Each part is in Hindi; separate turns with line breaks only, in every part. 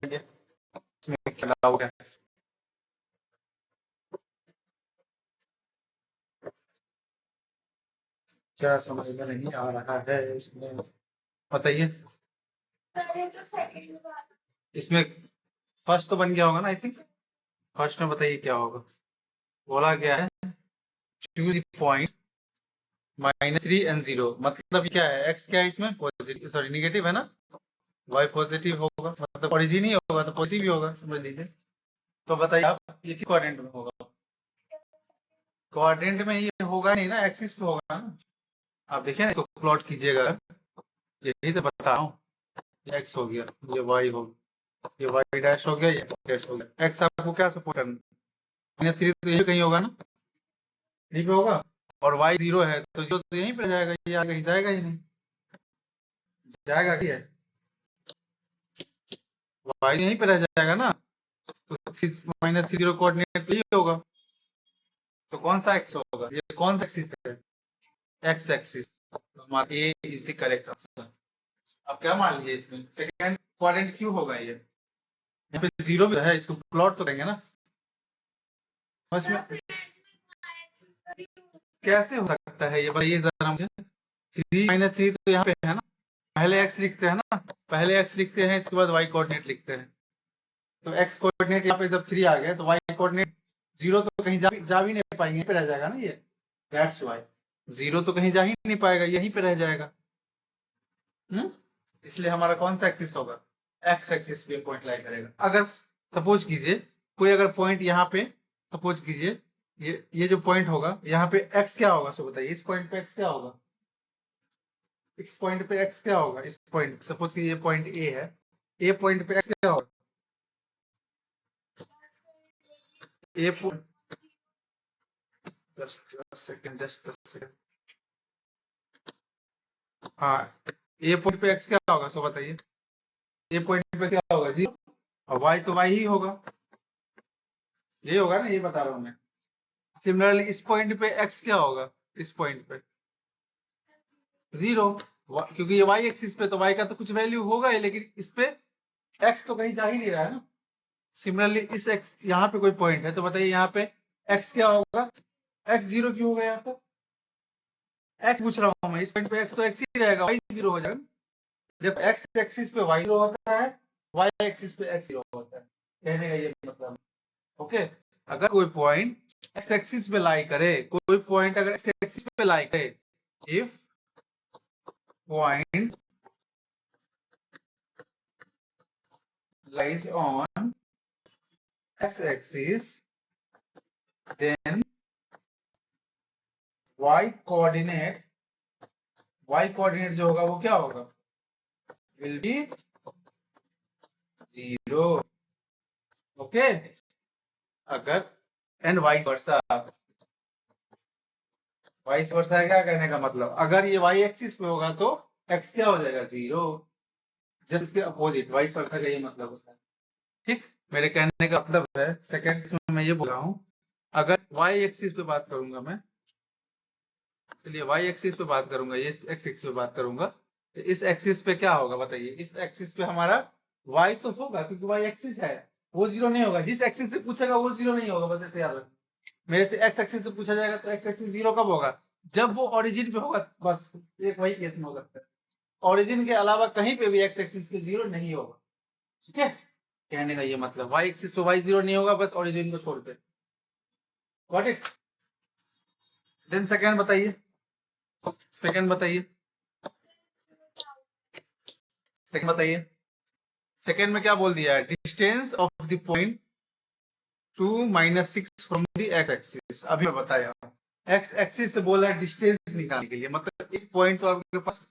बताइए इसमें क्या डाउट है? क्या समझ में नहीं आ रहा है इसमें, बताइए। इसमें फर्स्ट तो बन गया होगा ना, आई थिंक। फर्स्ट में बताइए क्या होगा। बोला गया है चूज पॉइंट -3 and 0, मतलब क्या है, एक्स क्या है इसमें, पॉजिटिव, सॉरी निगेटिव है ना, वाई पॉजिटिव होगा, मतलब ओरिजिन ही होगा तो पॉजिटिव ही होगा, समझ लीजिए। तो बताइए आप ये किस क्वाड्रेंट में होगा। क्वाड्रेंट में ये होगा नहीं ना, एक्सिस पे होगा ना। आप देखिए ना, इसको प्लॉट कीजिएगा, यही तो बता रहा हूँ। ये एक्स हो गया, ये वाई हो गया, ये वाई डैश हो गया, ये डैश हो गया। एक्स आपको क्या सपोर्ट करना, -3 तो यही कहीं होगा ना, यहीं पे होगा। और वाई 0 है तो जो तो यहीं पे जाएगा, ये आगे जाएगा ही नहीं, जाएगा क्या, वाई यहीं पे रह जाएगा ना। तो -0 कोऑर्डिनेट पे ही होगा। तो कौन सा एक्स होगा, ये कौन सा एक्सिस है, एक्स एक्सिस। तो हमारा ए इज द करेक्ट आंसर। अब क्या मान लीजिए इसमें सेकंड क्वाड्रेंट क्यों होगा, ये यहाँ पे 0 भी है, इसको प्लॉट तो करेंगे ना। समझ में कैसे हो सकता है ये बताइए जरा मुझे। 3 - 3 तो यहाँ पे है ना, पहले एक्स लिखते हैं ना, पहले एक्स लिखते हैं, इसके बाद वाई कोऑर्डिनेट लिखते हैं। तो एक्स कोऑर्डिनेट यहाँ पे जब 3 आ गया तो वाई कोऑर्डिनेट 0 तो कहीं जा भी नहीं पाएंगे, यहीं पे रह जाएगा ना ये, दैट्स वाई 0 तो कहीं जा ही नहीं पाएगा, यहीं पे रह जाएगा। इसलिए हमारा कौन सा एक्सिस होगा, एक्स एक्सिस पे पॉइंट लाई करेगा। अगर सपोज कीजिए कोई अगर पॉइंट यहाँ पे, सपोज कीजिए ये जो पॉइंट होगा यहाँ पे एक्स क्या होगा, सो बताइए इस पॉइंट पे एक्स क्या होगा, इस पॉइंट पे एक्स क्या होगा, इस पॉइंट सपोज कि ये पॉइंट ए है, ए पॉइंट पे एक्स क्या होगा, ए जस्ट सेकंड, जस्ट सेकंड, हाँ ए पॉइंट पे एक्स क्या होगा, सो बताइए ए पॉइंट पे क्या होगा, 0, और वाई तो वाई ही होगा, ये होगा ना, ये बता रहा हूँ मैं। सिमिलरली इस पॉइंट पे एक्स क्या होगा, इस पॉइंट पे 0, क्योंकि ये वाई एक्सिस पे तो वाई का तो कुछ वैल्यू होगा ही, लेकिन इस पे एक्स तो कहीं जा ही नहीं रहा है ना। सिमिलरली इस एक्स यहाँ पे कोई पॉइंट है तो बताइए यहाँ पे एक्स क्या होगा, एक्स 0 क्यों होगा, यहाँ पे एक्स पूछ रहा हूँ मैं, इस पॉइंट पे एक्स तो एक्स ही रहेगा, वाई 0 हो जाएगा। जब एक्स एक्सिस पे वाई 0 होता है, वाई एक्सिस पे एक्स 0 होता है, कहने का ये मतलब। ओके, अगर कोई पॉइंट एक्स एक्सिस पे लाई करे, कोई पॉइंट अगर एक्स एक्सिस पे लाई करे, if point lies on x axis, then y coordinate जो होगा वो क्या होगा, will be 0। ओके, अगर एंड वाइस वर्सा है, क्या कहने का मतलब, अगर ये y एक्सिस पे होगा तो x क्या हो जाएगा, 0। जस्ट इसके अपोजिट वाइस वर्सा का ये मतलब होता है। ठीक, मेरे कहने का मतलब है सेकंड में मैं ये बोल रहा हूँ, अगर y एक्सिस पे बात करूंगा मैं, चलिए y एक्सिस पे बात करूंगा, ये x एक्सिस पे बात करूंगा, तो इस एक्सिस पे क्या होगा बताइए, इस एक्सिस पे हमारा y तो होगा क्योंकि y एक्सिस है, वो 0 नहीं होगा, जिस एक्सिस से पूछेगा वो 0 नहीं होगा, बस ऐसे याद रखना। मेरे से x एक्सिस से पूछा जाएगा तो x एक्सिस 0 कब होगा, जब वो ओरिजिन पे होगा, बस एक वही केस में हो सकता है। ओरिजिन के अलावा कहीं पे भी x एक्सिस पे 0 नहीं होगा। ठीक है, कहने का ये मतलब y एक्सिस पे y 0 नहीं होगा, बस ओरिजिन को छोड़ के। Got it. देन सेकंड बताइए, सेकंड बताइए, सेकंड बताइए। सेकंड में क्या बोल दिया है, distance of the point 2 - 6 from the X axis. अभी मैं बताया एक्स एक्सिस से बोला है डिस्टेंस निकालने के लिए, मतलब एक पॉइंट तो आपके पास,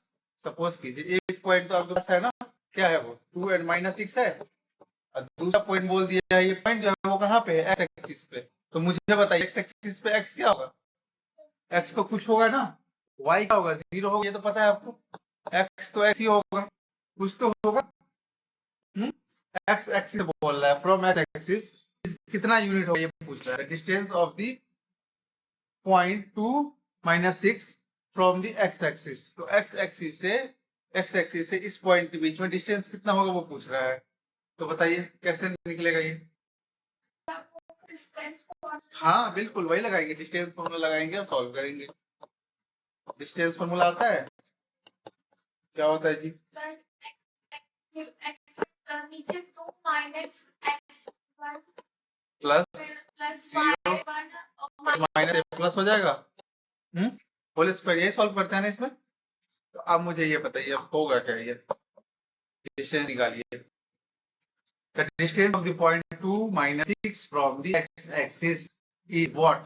सपोज कीजिए एक पॉइंट तो आपके पास है ना, क्या है वो 2 and -6 है, और दूसरा पॉइंट बोल दिया है ये पॉइंट जो है वो कहाँ पे है, एक्स एक्सिस पे। तो मुझे बताइए एक्स एक्सिस पे एक्स क्या होगा, एक्स तो कुछ होगा ना, वाई क्या होगा, 0 होगा, ये तो पता है आपको, एक्स तो एक्स ही होगा, कुछ तो होगा। एक्स एक्सिस बोल रहा है, फ्रॉम एक्स एक्सिस कितना यूनिट हो ये पूछ रहा है, distance of the point 2 - 6 from the X axis. तो एक्स एक्सिस से इस पॉइंट के बीच में डिस्टेंस कितना होगा वो पूछ रहा है। तो बताइए कैसे निकलेगा ये? हाँ बिल्कुल वही लगाएंगे, डिस्टेंस फॉर्मूला लगाएंगे और सॉल्व करेंगे। डिस्टेंस फॉर्मूला आता है, क्या होता है जी? प्लस जीरो माइनस प्लस हो जाएगा, होल स्क्वायर, यही सॉल्व करते हैं ना इसमें। तो अब मुझे ये बताइए अब होगा क्या, ये डिस्टेंस निकालिए। The distance of the point 2 minus 6 from the x-axis is what?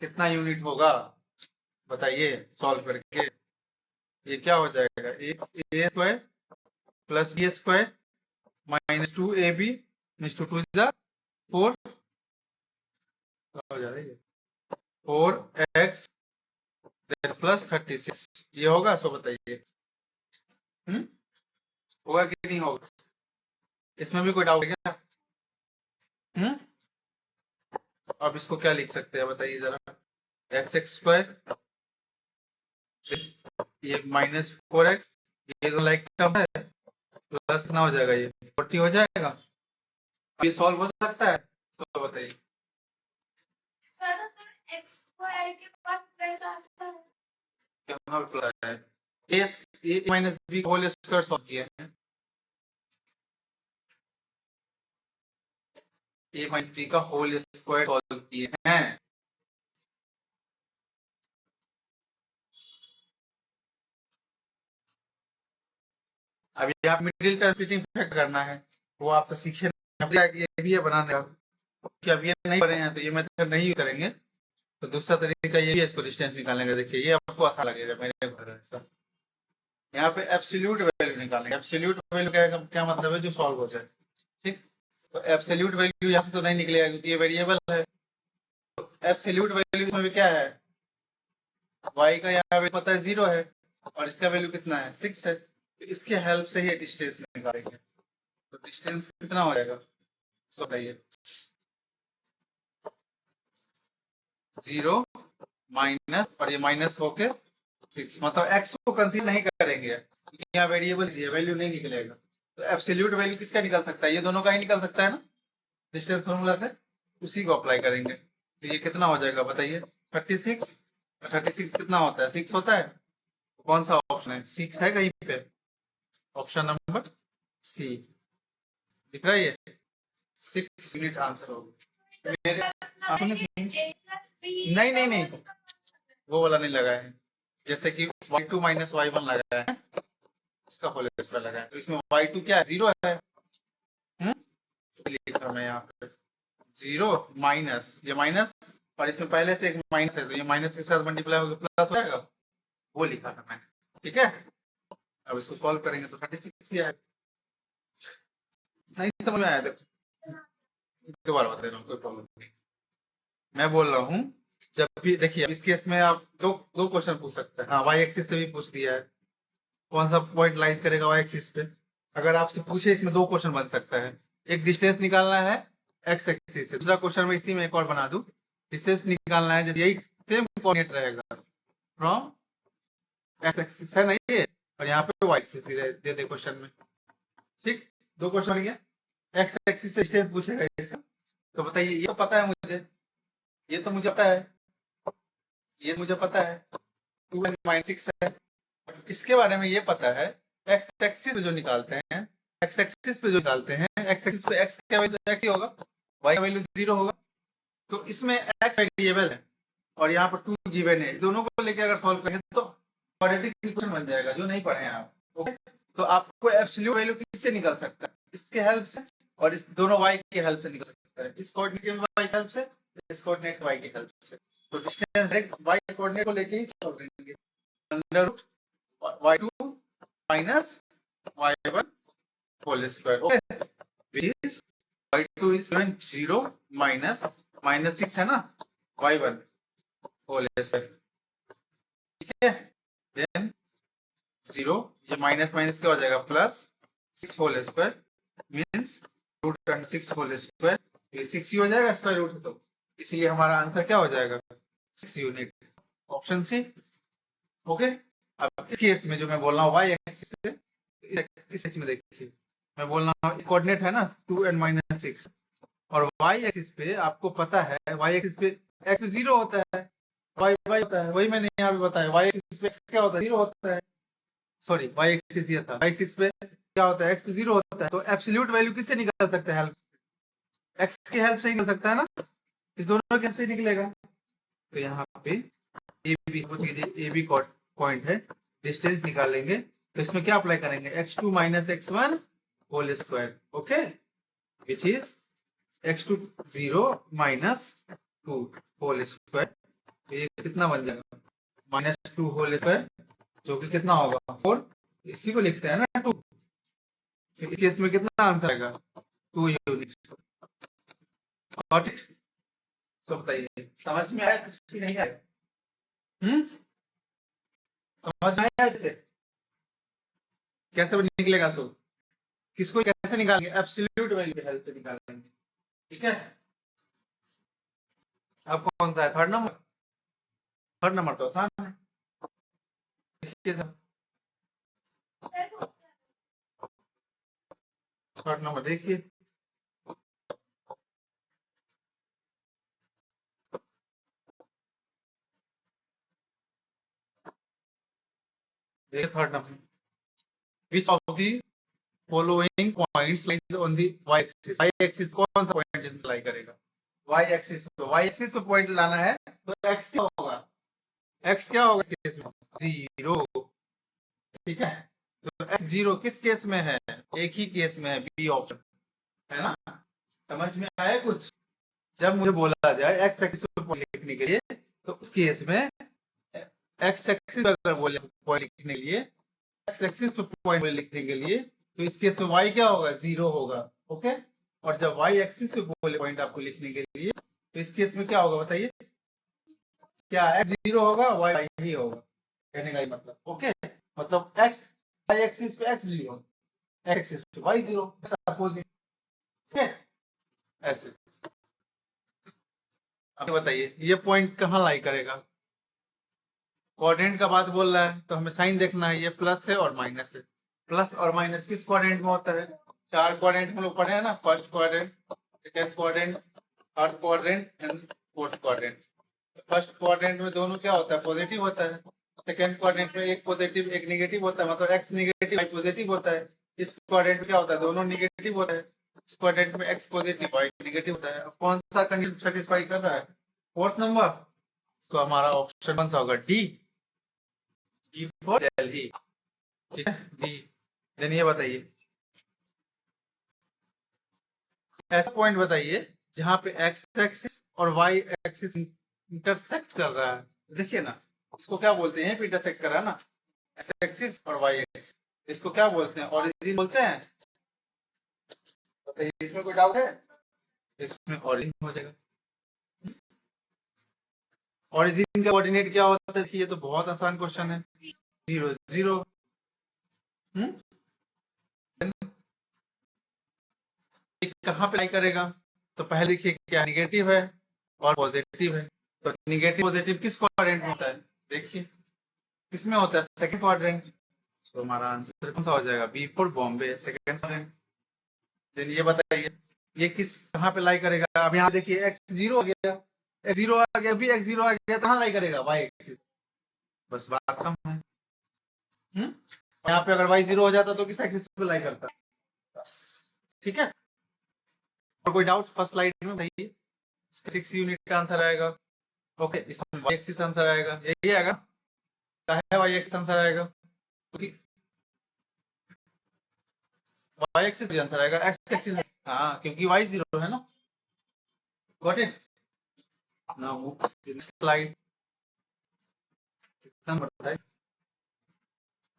कितना यूनिट होगा बताइए सॉल्व करके। ये क्या हो जाएगा, A square plus B square minus 2ab means 2 2 जा 4 हो जा रही है 4x प्लस 36, ये होगा। सो बताइए होगा कि नहीं होगा? इसमें भी कोई डाउट है क्या? अब इसको क्या लिख सकते हैं बताइए जरा, एक्स स्क्वायर ये माइनस 4x, ये तो लाइक टर्म है, प्लस कितना हो जाएगा, ये 40 हो जाएगा। ये सॉल्व हो सकता है? तो बताइए कहाँ पे प्लस है? A minus B whole square solve किए हैं, ए माइनस बी का होल स्क्वायर सॉल्व किए हैं। अभी आप मिडिल का स्प्लिटिंग फैक्टर करना है, वो आप तो सीखे ये भी है बनाने का, कि अब ये नहीं पढ़े हैं तो ये मेथड नहीं यूज करेंगे। तो दूसरा तरीका ये भी है इसको डिस्टेंस निकालने का। देखिए ये आपको आसान लगेगा मेरे घर, यहाँ पे एब्सोल्यूट वैल्यू निकालेंगे। एब्सोल्यूट वैल्यू क्या मतलब है, जो सॉल्व हो जाए। ठीक, तो एब्सोल्यूट वैल्यू यहाँ से तो नहीं निकलेगा क्योंकि ये वेरिएबल है। तो एब्सोल्यूट वैल्यू में क्या है, y का यहाँ वैल्यू पता है 0 है और इसका वैल्यू कितना है 6 है, तो इसके हेल्प से ही डिस्टेंस निकालेंगे। तो डिस्टेंस कितना हो जाएगा, सो बताइए 0 माइनस और ये माइनस होके 6, मतलब x को कंसीडर नहीं करेंगे क्योंकि यहाँ वेरिएबल दिया, वैल्यू नहीं निकलेगा। तो एब्सोल्यूट वैल्यू किसका निकल सकता है, ये दोनों का ही निकल सकता है ना डिस्टेंस फॉर्मूला से, उसी को अप्लाई करेंगे। तो ये कितना हो जाएगा बताइए 36, 36 कितना होता है 6 होता है। कौन सा ऑप्शन है, 6 है कहीं पे, ऑप्शन नंबर सी दिख रहा है, ये 6 यूनिट आंसर होगा मेरे। नहीं नहीं नहीं वो वाला नहीं लगा है, जैसे कि y2 माइनस y1 लगा है, इसका होल स्क्वायर लगा है, तो इसमें y2 क्या है 0 है। लिख रहा मैं यहाँ पे 0 माइनस ये माइनस और इसमें पहले से एक माइनस है तो ये माइनस के साथ मल्टीप्लाई होकर प्लस हो जाएगा, वो लिखा था मैंने। ठीक है, अब इसको सॉल्व करेंगे तो 36 ही आएगा। नहीं समझ में आया, देखो दोबारा बता रहा हूँ, कोई प्रॉब्लम नहीं। मैं बोल रहा हूँ जब भी देखिए इस केस में आप दो दो क्वेश्चन पूछ सकते हैं। हाँ वाई एक्सिस से भी पूछ दिया है, कौन सा पॉइंट लाइज करेगा वाई एक्सिस पे। अगर आपसे पूछे इसमें दो क्वेश्चन बन सकता है, एक डिस्टेंस निकालना है एक्स एक्सिस से, दूसरा क्वेश्चन में इसी में एक और बना दूं, डिस्टेंस निकालना है जैसे यही सेम कोऑर्डिनेट रहेगा फ्रॉम एक्स एक्सिस है ना ये, और यहाँ पे वाई एक्सिस दे दे क्वेश्चन में। ठीक, दो क्वेश्चन बन गया, एक्स एक्सिस से डिस्टेंस पूछेगा इसका। तो बताइए ये तो पता है मुझे, ये तो मुझे पता है, ये मुझे पता है 2n माइनस 6 है। इसके बारे में ये पता है एक्स एक्सिस पे जो निकालते हैं, एक्स एक्सिस पे जो निकालते हैं, एक्स एक्सिस पे एक्स का वैल्यू एक्स ही होगा, वाई का वैल्यू 0 होगा। तो इसमें एक्स वेरिएबल है और यहाँ पर 2 गिवन है, दोनों को लेके अगर सॉल्व करेंगे तो क्वाड्रेटिक इक्वेशन बन जाएगा, जो नहीं पढ़े हैं आप। ओके, तो आपको एब्सोल्यूट वैल्यू किससे निकल सकता है, इसके हेल्प से, और इस दोनों वाई की हेल्प से निकल सकता है, इस कोऑर्डिनेट के वाई की हेल्प से, इस कोऑर्डिनेट वाई की हेल्प से। तो डिस्टेंस डायरेक्ट वाई कोऑर्डिनेट को लेके ही सॉल्व करेंगे। Under root y2 minus y1 whole square, okay, which is y2 is given 0 minus 6 है ना y1 whole square। ठीक है, then 0 ये माइनस माइनस क्या हो जाएगा plus 6 whole square means root under 6 whole square, ये 6 ही हो जाएगा स्क्वायर रूट, तो इसलिए हमारा आंसर क्या हो जाएगा 6 यूनिट, ऑप्शन सी। ओके, अब इस केस में जो मैं बोल रहा हूँ वाई एक्सिस से, इस केस में देखिए मैं बोल रहा हूँ कोऑर्डिनेट है ना 2n-6 और y एक्सिस पे आपको पता है y एक्सिस पे x 0 होता है, y होता है, वही मैंने यहाँ पे बताया y एक्सिस पे x क्या होता है 0 होता है, सॉरी y एक्सिस ये था, y एक्सिस पे क्या होता है x 0 होता है, तो एब्सोल्यूट वैल्यू किससे निकाल सकते हैं, हेल्प x की हेल्प से ही निकल सकता है ना, इस दोनों की हेल्प से ही निकलेगा। तो यहाँ पे ए बी सपोज कीजिए ए बी पॉइंट है, डिस्टेंस निकाल लेंगे तो इसमें क्या अप्लाई करेंगे x2 minus x1 whole square, okay, which is x2 0 minus 2 whole square, ये कितना बन जाएगा -2 होल स्क्वायर, जो कि कितना होगा 4, इसी को लिखते हैं ना 2, इस केस में कितना आंसर आएगा 2 यूनिट। Got it? तो बताइए समझ में आया कुछ भी नहीं आया? समझ में आया इससे कैसे निकलेगा? सो किसको कैसे निकालेंगे, एब्सोल्यूट वैल्यू की हेल्प से निकालेंगे, ठीक है। अब कौन सा है, थर्ड नंबर? थर्ड नंबर तो आसान है, देखिए सर थर्ड नंबर देखिए, देखिए third number, which of the following points lies on the y axis, y axis कौन सा पॉइंट जिसमें लाई करेगा, y एक्सिस पे पॉइंट लाना है तो x क्या होगा, x क्या होगा इस केस में 0, ठीक है। तो x 0 किस केस में है, एक ही केस में है, बी ऑप्शन, है ना। समझ में आया कुछ? जब मुझे बोला जाए x एक्सिस पे पॉइंट लिखने के लिए तो उस केस में x एक्सिस अगर बोले पॉइंट लिखने के लिए, x एक्सिस पे पॉइंट लिखने के लिए तो इस केस में y क्या होगा 0 होगा, ओके। और जब y एक्सिस पे बोले पॉइंट आपको लिखने के लिए तो इस केस में क्या होगा बताइए, क्या x 0 होगा y ही होगा, कहने का मतलब, ओके। मतलब x y एक्सिस पे x 0, x एक्सिस पे y 0, अपोजिट, ठीक है, ऐसे। अब बताइए ये पॉइंट कहाँ लाई करेगा, कोऑर्डिनेट का बात बोल रहा है तो हमें साइन देखना है, ये प्लस है और माइनस है, प्लस और माइनस किस क्वाड्रेंट में होता है, 4 क्वाड्रेंट हम लोग पढ़े हैं ना, first quadrant, second quadrant, third quadrant and fourth quadrant. First quadrant में दोनों क्या होता है, पॉजिटिव होता है, सेकंड क्वाड्रेंट में एक पॉजिटिव एक नेगेटिव होता है, मतलब एक्स नेगेटिव वाई पॉजिटिव होता है, इस क्वाड्रेंट में क्या होता है, दोनों नेगेटिव होता है, इस क्वाड्रेंट में एक्स पॉजिटिव वाई नेगेटिव होता है। अब कौन सा कंडीशन सेटिस्फाई कर रहा है, फोर्थ नंबर, तो हमारा ऑप्शन कौन सा होगा, डी, डी फॉर दिल्ली, ठीक है, डी। देन ये बताइए ऐसा पॉइंट बताइए जहां पे एक्स एक्सिस और वाई एक्सिस इंटरसेक्ट कर रहा है, देखिए ना, इसको क्या बोलते हैं, इंटरसेक्ट कर रहा है ना, एक्स एक्सिस और वाई एक्सिस, इसको क्या बोलते हैं, ओरिजिन बोलते हैं, बताइए इसमें कोई डाउट है, इसमें ओरिजिन हो जाएगा। ओरिजिन का कोऑर्डिनेट क्या होता है, देखिए ये तो बहुत आसान क्वेश्चन है, 0 0, कहाँ पे लाई करेगा, तो पहले देखिए क्या निगेटिव है और पॉजिटिव है, तो निगेटिव पॉजिटिव किस क्वाड्रेंट में होता है, देखिए किसमें होता है, सेकंड क्वाड्रेंट, तो हमारा आंसर कौन सा हो जाएगा, B for Bombay, second quadrant. Then ये बताइए ये किस कहाँ पे लाई करेगा, अब यहाँ देखिए x 0 आ गया, x 0 आ गया, भी x 0 आ गया, कहाँ लाई करेगा, y एक्सिस, बस बात कम है, यहाँ पे अगर y 0 हो जाता तो किस एक्सिस पे लाई करता, बस, ठीक है। और कोई डाउट फर्स्ट स्लाइड में बताइए, 6 यूनिट का आंसर आएगा, ओके, इसमें y एक्सिस आंसर आएगा, यही आएगा, चाहे y एक्सिस आंसर आएगा, क्योंकि y एक्सिस भी आंसर आएगा, x एक्सिस, हाँ क्योंकि y 0 है ना, got it. Now move to the next slide, कितना नंबर बताइए,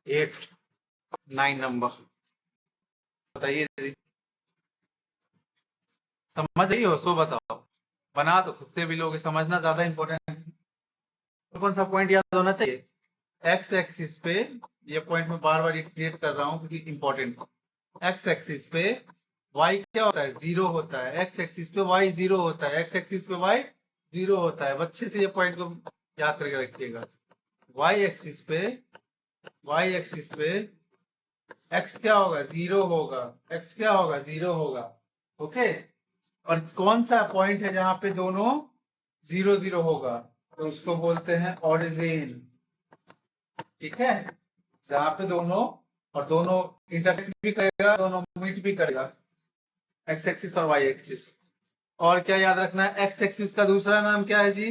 8 9 नंबर, बताइए जी, समझ रही हो, सो बताओ, बना तो खुद से भी लोगे, समझना ज्यादा इंपॉर्टेंट है, तो कौन सा पॉइंट याद होना चाहिए, एक्स एक्सिस पे, ये पॉइंट मैं बार बार क्रिएट कर रहा हूँ क्योंकि इंपॉर्टेंट, एक्स एक्सिस पे y क्या होता है 0 होता है, एक्स एक्सिस पे y 0 होता है, एक्स एक्सिस पे y 0 होता है, अच्छे से ये पॉइंट को याद करके रखिएगा, y एक्सिस पे एक्स क्या होगा, 0 होगा। एक्स क्या होगा, 0 होगा। ओके, और कौन सा पॉइंट है जहां पे दोनों 0 0 होगा, तो उसको बोलते हैं ओरिजिन। ठीक है, जहां पे दोनों, और दोनों इंटरसेक्ट भी करेगा, दोनों मीट भी करेगा, एक्स एक्सिस और वाई एक्सिस। और क्या याद रखना है, एक्स एक्सिस का दूसरा नाम क्या है जी,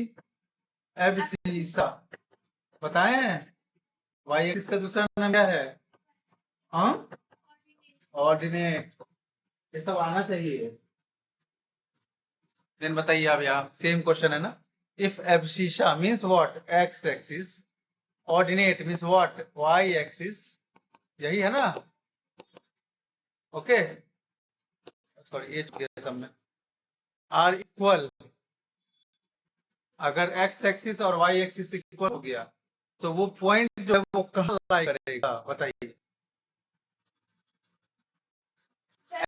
एब्सिसा। बताएं, वाई एक्सिस का दूसरा नाम क्या है, हाँ, ऑर्डिनेट। ये सब आना चाहिए। देन बताइए आप, यहाँ सेम क्वेश्चन है ना, if abscissa means what, X axis, ordinate means what, Y axis, यही है ना। ओके, सॉरी ये सब में आर इक्वल, अगर एक्स एक्सिस और वाई एक्सिस इक्वल हो गया तो वो पॉइंट जो है वो कहाँ लाई करेगा, बताइए।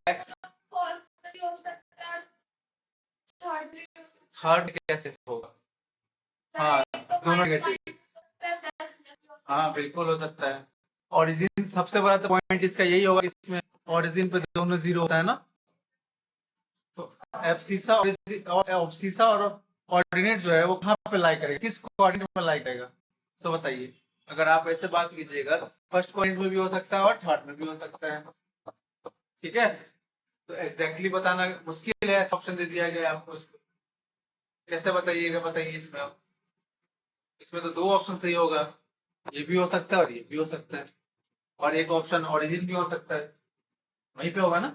एक्स थर्ड कैसे होगा, हाँ दोनों नेगेटिव, हाँ बिल्कुल हो सकता है। ओरिजिन सबसे बड़ा तो पॉइंट इसका यही होगा, इसमें ओरिजिन पे दोनों 0 होता है ना, तो एब्सिसा एब्सिसा और कोऑर्डिनेट जो है वो कहाँ पे लाई करेगा, किस कोऑर्डिनेट में लाई करेगा, तो बताइए। अगर आप ऐसे बात कीजिएगा, फर्स्ट कोऑर्डिनेट में भी हो सकता है और थर्ड में भी हो सकता है। ठीक है, तो एग्जैक्टली बताना मुश्किल है, ऑप्शन दे दिया गया आपको, उसको कैसे बताइएगा, बताइए इसमें आप। इसमें तो दो ऑप्शन सही होगा, ये भी हो सकता है और ये भी हो सकता है, और एक ऑप्शन ओरिजिन भी हो सकता है, वहीं पे होगा ना।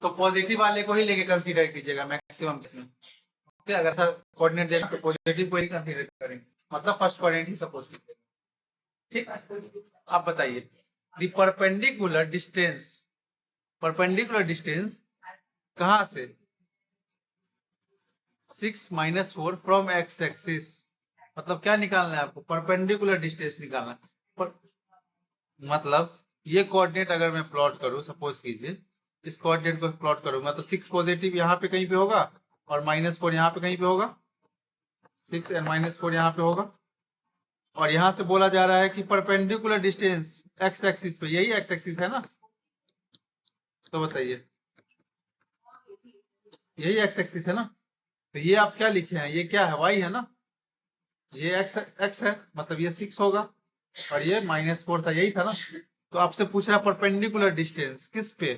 तो पॉजिटिव वाले को ही लेके कंसीडर कीजिएगा मैक्सिमम इसमें। ओके, अगर सर कोऑर्डिनेट देगा तो पॉजिटिव को ही कंसीडर करेंगे, मतलब फर्स्ट कोऑर्डिनेट ही सपोज कीजिएगा। ठीक, आप बताइए, the perpendicular distance, perpendicular distance कहां से, 6 - 4 फ्रॉम एक्स एक्सिस, मतलब क्या निकालना है आपको, परपेंडिकुलर डिस्टेंस निकालना है। पर, मतलब ये कोऑर्डिनेट अगर मैं प्लॉट करूं, सपोज कीजिए इस कोऑर्डिनेट को प्लॉट करूंगा, तो 6 पॉजिटिव यहाँ पे कहीं पे होगा और -4 यहाँ पे कहीं पे होगा, 6 एंड -4 यहाँ पे होगा, और यहाँ से बोला जा रहा है कि परपेंडिकुलर डिस्टेंस एक्स एक्सिस पे, यही एक्स एक्सिस है ना, तो बताइए, यही एक्स एक्सिस है ना, तो ये आप क्या लिखे हैं, ये क्या है, वाई है ना, ये एक्स एक्स है, मतलब ये 6 होगा और ये -4 था, यही था ना। तो आपसे पूछ रहा है परपेंडिकुलर डिस्टेंस किस पे,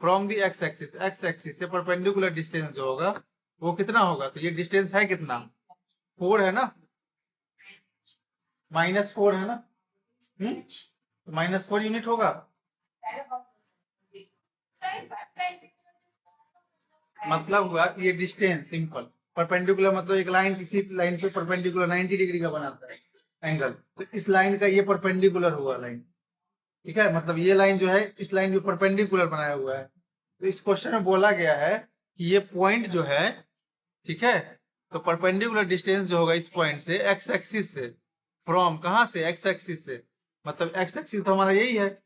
फ्रॉम दी एक्स एक्सिस से परपेंडिकुलर डिस्टेंस जो होगा वो कितना होगा, तो ये डिस्टेंस है कितना, 4 है ना, -4 है ना, -4 यूनिट होगा। मतलब हुआ कि ये डिस्टेंस सिंपल, परपेंडिकुलर मतलब एक लाइन किसी लाइन पे परपेंडिकुलर 90 डिग्री का बनाता है एंगल, तो इस लाइन का ये परपेंडिकुलर हुआ लाइन। ठीक है, मतलब ये लाइन जो है इस लाइन पे परपेंडिकुलर बनाया हुआ है। तो इस क्वेश्चन में बोला गया है कि ये पॉइंट जो है, ठीक है, तो परपेंडिकुलर डिस्टेंस जो होगा इस पॉइंट से एक्स एक्सिस से, फ्रॉम कहां से, एक्स एक्सिस से, मतलब एक्स एक्सिस तो हमारा यही है,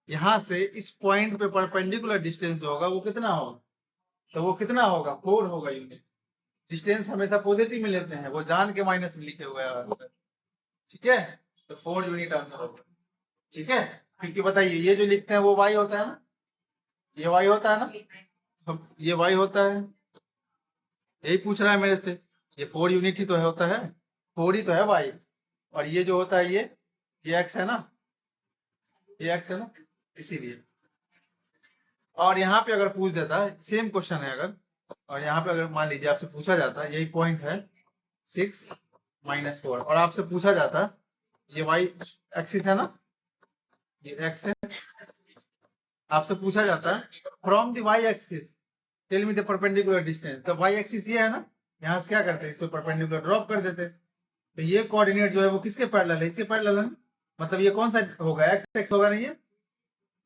यहां से इस पॉइंट पे परपेंडिकुलर डिस्टेंस जो होगा वो कितना होगा, तो वो कितना होगा, 4 होगा यूनिट। डिस्टेंस हमेशा पॉजिटिव में लेते हैं, वो जान के माइनस में लिखे हुए हैं आंसर। ठीक है, तो 4 यूनिट आंसर होगा। ठीक है, क्योंकि बताइए ये जो लिखते हैं वो वाई होता है ना, ये वाई होता है ना, ये वाई होता है, यही पूछ रहा है मेरे से, ये 4 यूनिट ही तो है, होता है 4 ही तो है वाई, और ये जो होता है ये एक्स है ना, ये एक्स है ना, इसीलिए। और यहाँ पे अगर पूछ देता है, सेम क्वेश्चन है अगर, और यहाँ पे अगर मान लीजिए आपसे पूछा जाता है, यही पॉइंट है 6 - 4, और आपसे पूछा जाता है ये वाई एक्सिस है ना, ये एक्स है, आपसे पूछा जाता है from the Y axis tell me the perpendicular distance, तो वाई एक्सिस ये है ना, यहाँ से क्या करते हैं, इसको परपेंडिकुलर ड्रॉप कर देते, तो ये कोऑर्डिनेट जो है वो किसके पैरेलल है, इसके पैरेलल है ना? मतलब ये कौन सा होगा, एक्स एक्स होगा नहीं,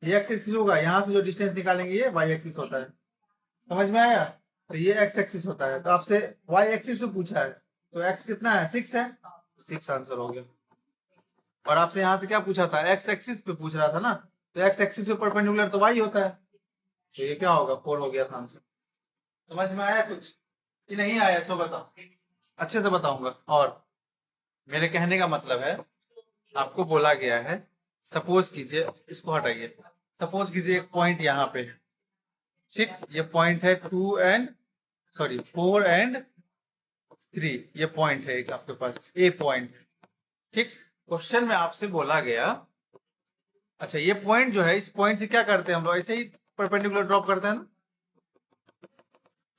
ये एक्स एक्सिस होगा, यहाँ से जो डिस्टेंस निकालेंगे ये वाई एक्सिस होता है। समझ में आया, तो ये एक्स एक्सिस होता है, तो आपसे वाई एक्सिस में पूछा है, तो एक्स कितना है, 6 है, 6 आंसर हो गया। और आपसे यहाँ से क्या पूछा था, एक्स एक्सिस पे पूछ रहा था ना, तो एक्स एक्सिस पे परपेंडिकुलर तो वाई होता है, तो ये क्या होगा, 4 हो गया था आंसर। समझ में आया कुछ कि नहीं आया, इसको बताओ, अच्छे से बताऊंगा। और मेरे कहने का मतलब है, आपको बोला गया है सपोज कीजिए, इसको हटाइए, सपोज कीजिए एक पॉइंट यहाँ पे है, ठीक, ये पॉइंट है 4 एंड 3, ये पॉइंट है एक आपके पास, ए पॉइंट, ठीक। क्वेश्चन में आपसे बोला गया, अच्छा ये पॉइंट जो है, इस पॉइंट से क्या करते हैं हम लोग, ऐसे ही परपेंडिकुलर ड्रॉप करते हैं ना।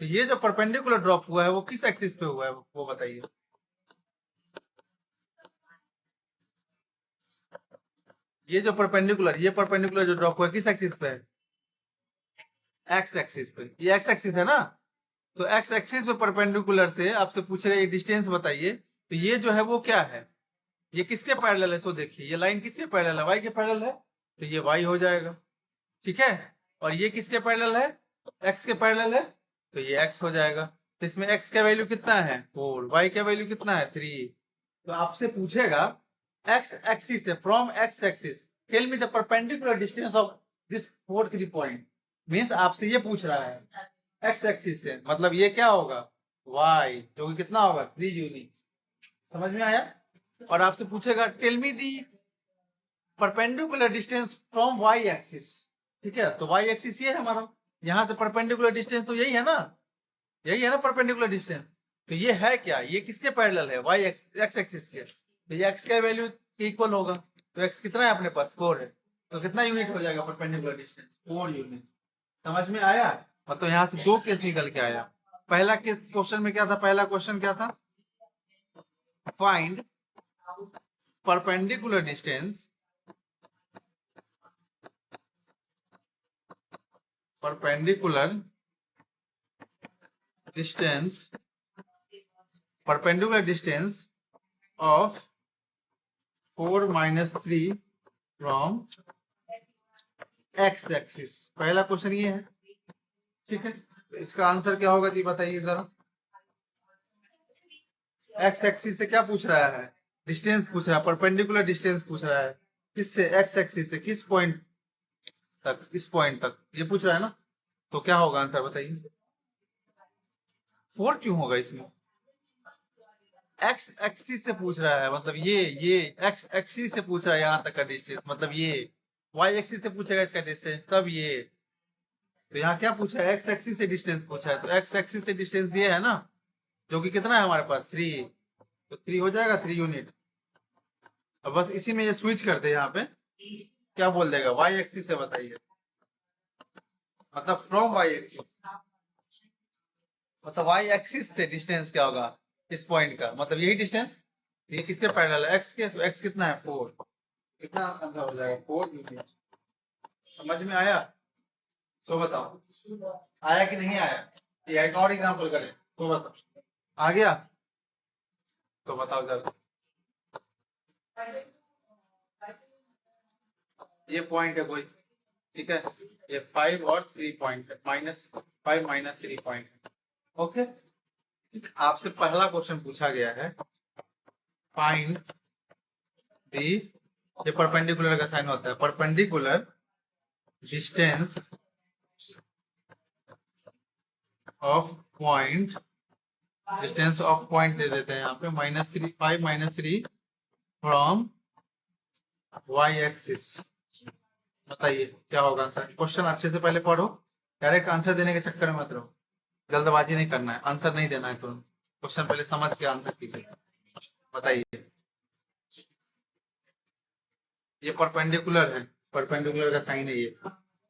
तो ये जो परपेंडिकुलर ड्रॉप हुआ है वो किस एक्सिस पे हुआ है, वो बताइए। ये परपेंडिकुलर जो ड्रॉप हुआ है किस एक्सिस पे है, एक्स एक्सिस पे। ये एक्स एक्सिस है ना, तो एक्स एक्सिस पे परपेंडिकुलर से आपसे पूछेगा ये डिस्टेंस बताइए, तो ये जो है वो क्या है, ये किसके पैरेलल है, सो देखिए ये लाइन किसके पैरेलल है, वाई के पैरेलल है, तो ये वाई हो जाएगा, ठीक है। और ये किसके पैरेलल है, एक्स के पैरेलल है, तो ये एक्स हो जाएगा। तो इसमें एक्स का वैल्यू कितना है 4, वाई का वैल्यू कितना है 3। तो आपसे पूछेगा एक्स एक्सिस से, from X axis tell me the perpendicular distance of this 4 3 point. Means आपसे ये पूछ रहा है एक्स एक्सिस से, मतलब ये क्या होगा, वाई, जो कि कितना होगा 3 यूनिट। समझ में आया। और आपसे पूछेगा tell me the perpendicular distance from Y axis, ठीक है। तो वाई एक्सिस ये है हमारा, यहां से परपेंडिकुलर डिस्टेंस तो यही है ना, यही है ना परपेंडिकुलर डिस्टेंस। तो ये है क्या, ये किसके पैरेलल है, वाई एक्स एक्सिस के। तो ये एक्स का वैल्यू इक्वल होगा, तो एक्स कितना है अपने पास 4 है, तो कितना यूनिट हो जाएगा परपेंडिकुलर डिस्टेंस 4 यूनिट। समझ में आया। मतलब यहाँ से 2 केस निकल के आया। पहला केस क्वेश्चन में क्या था, पहला क्वेश्चन क्या था, find perpendicular distance, perpendicular distance, perpendicular distance of 4 - 3 from X axis. पहला क्वेश्चन ये है, ठीक है। तो इसका आंसर क्या होगा जी बताइए जरा। एक्स एक्सिस से क्या पूछ रहा है, डिस्टेंस पूछ रहा है, परपेंडिकुलर डिस्टेंस पूछ रहा है, किससे, एक्स एक्सिस से, किस पॉइंट तक, इस पॉइंट तक ये पूछ रहा है ना। तो क्या होगा आंसर बताइए। 4 क्यों होगा इसमें, एक्स एक्सिस से पूछ रहा है, मतलब ये एक्स एक्सिस से पूछ रहा है यहाँ तक का डिस्टेंस, मतलब ये वाई एक्सिस से पूछेगा इसका डिस्टेंस, तब ये। तो यहाँ क्या पूछा है, एक्स एक्सिस से डिस्टेंस पूछा है, तो एक्स एक्सिस से डिस्टेंस ये है ना, जो कि कितना है हमारे पास 3, तो 3 हो जाएगा 3 यूनिट। अब बस इसी में ये स्विच कर दे, यहाँ पे क्या बोल देगा, वाई एक्सिस से बताइए, मतलब फ्रॉम वाई एक्सिस, मतलब वाई एक्सिस से डिस्टेंस क्या होगा इस पॉइंट का, मतलब यही डिस्टेंस, ये किससे पैरेलल है, एक्स के, तो एक्स कितना है 4, कितना आंसर हो जाएगा 4 यूनिट। समझ में आया। तो बताओ आया कि नहीं आया, ये एक और एग्जांपल करें, तो बताओ आ गया, तो बताओ जरा। ये पॉइंट है कोई, ठीक है, ये 5 और 3 पॉइंट है, -5 - 3 पॉइंट है, ओके। आपसे पहला क्वेश्चन पूछा गया है, फाइंड दी, ये परपेंडिकुलर का साइन होता है, perpendicular distance of point, distance of point दे देते हैं यहाँ पे -5 - 3 फ्रॉम वाई एक्सिस। बताइए क्या होगा आंसर। क्वेश्चन अच्छे से पहले पढ़ो, डायरेक्ट आंसर देने के चक्कर में मत रहो, जल्दबाजी नहीं करना है, आंसर नहीं देना है तुरंत, क्वेश्चन पहले समझ के आंसर कीजिए। बताइए, ये परपेंडिकुलर है, परपेंडिकुलर का साइन है ये,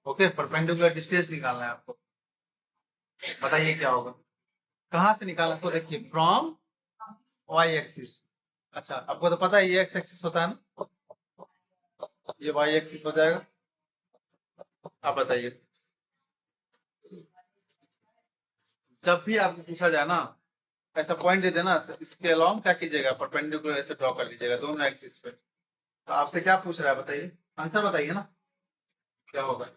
ओके। परपेंडिकुलर डिस्टेंस निकालना है आपको, बताइए क्या होगा, कहां से निकालना, तो देखिए फ्रॉम वाई एक्सिस। अच्छा आपको तो पता है ये एक्स एक्सिस होता है ना, ये वाई एक्सिस हो जाएगा। आप बताइए, जब भी आपको पूछा जाए ना, ऐसा पॉइंट दे देना, तो इसके अलोंग क्या कीजिएगा, परपेंडिकुलर ऐसे ड्रॉ कर लीजिएगा दोनों एक्सिस पे। तो आपसे क्या पूछ रहा है बताइए, आंसर बताइए ना क्या होगा।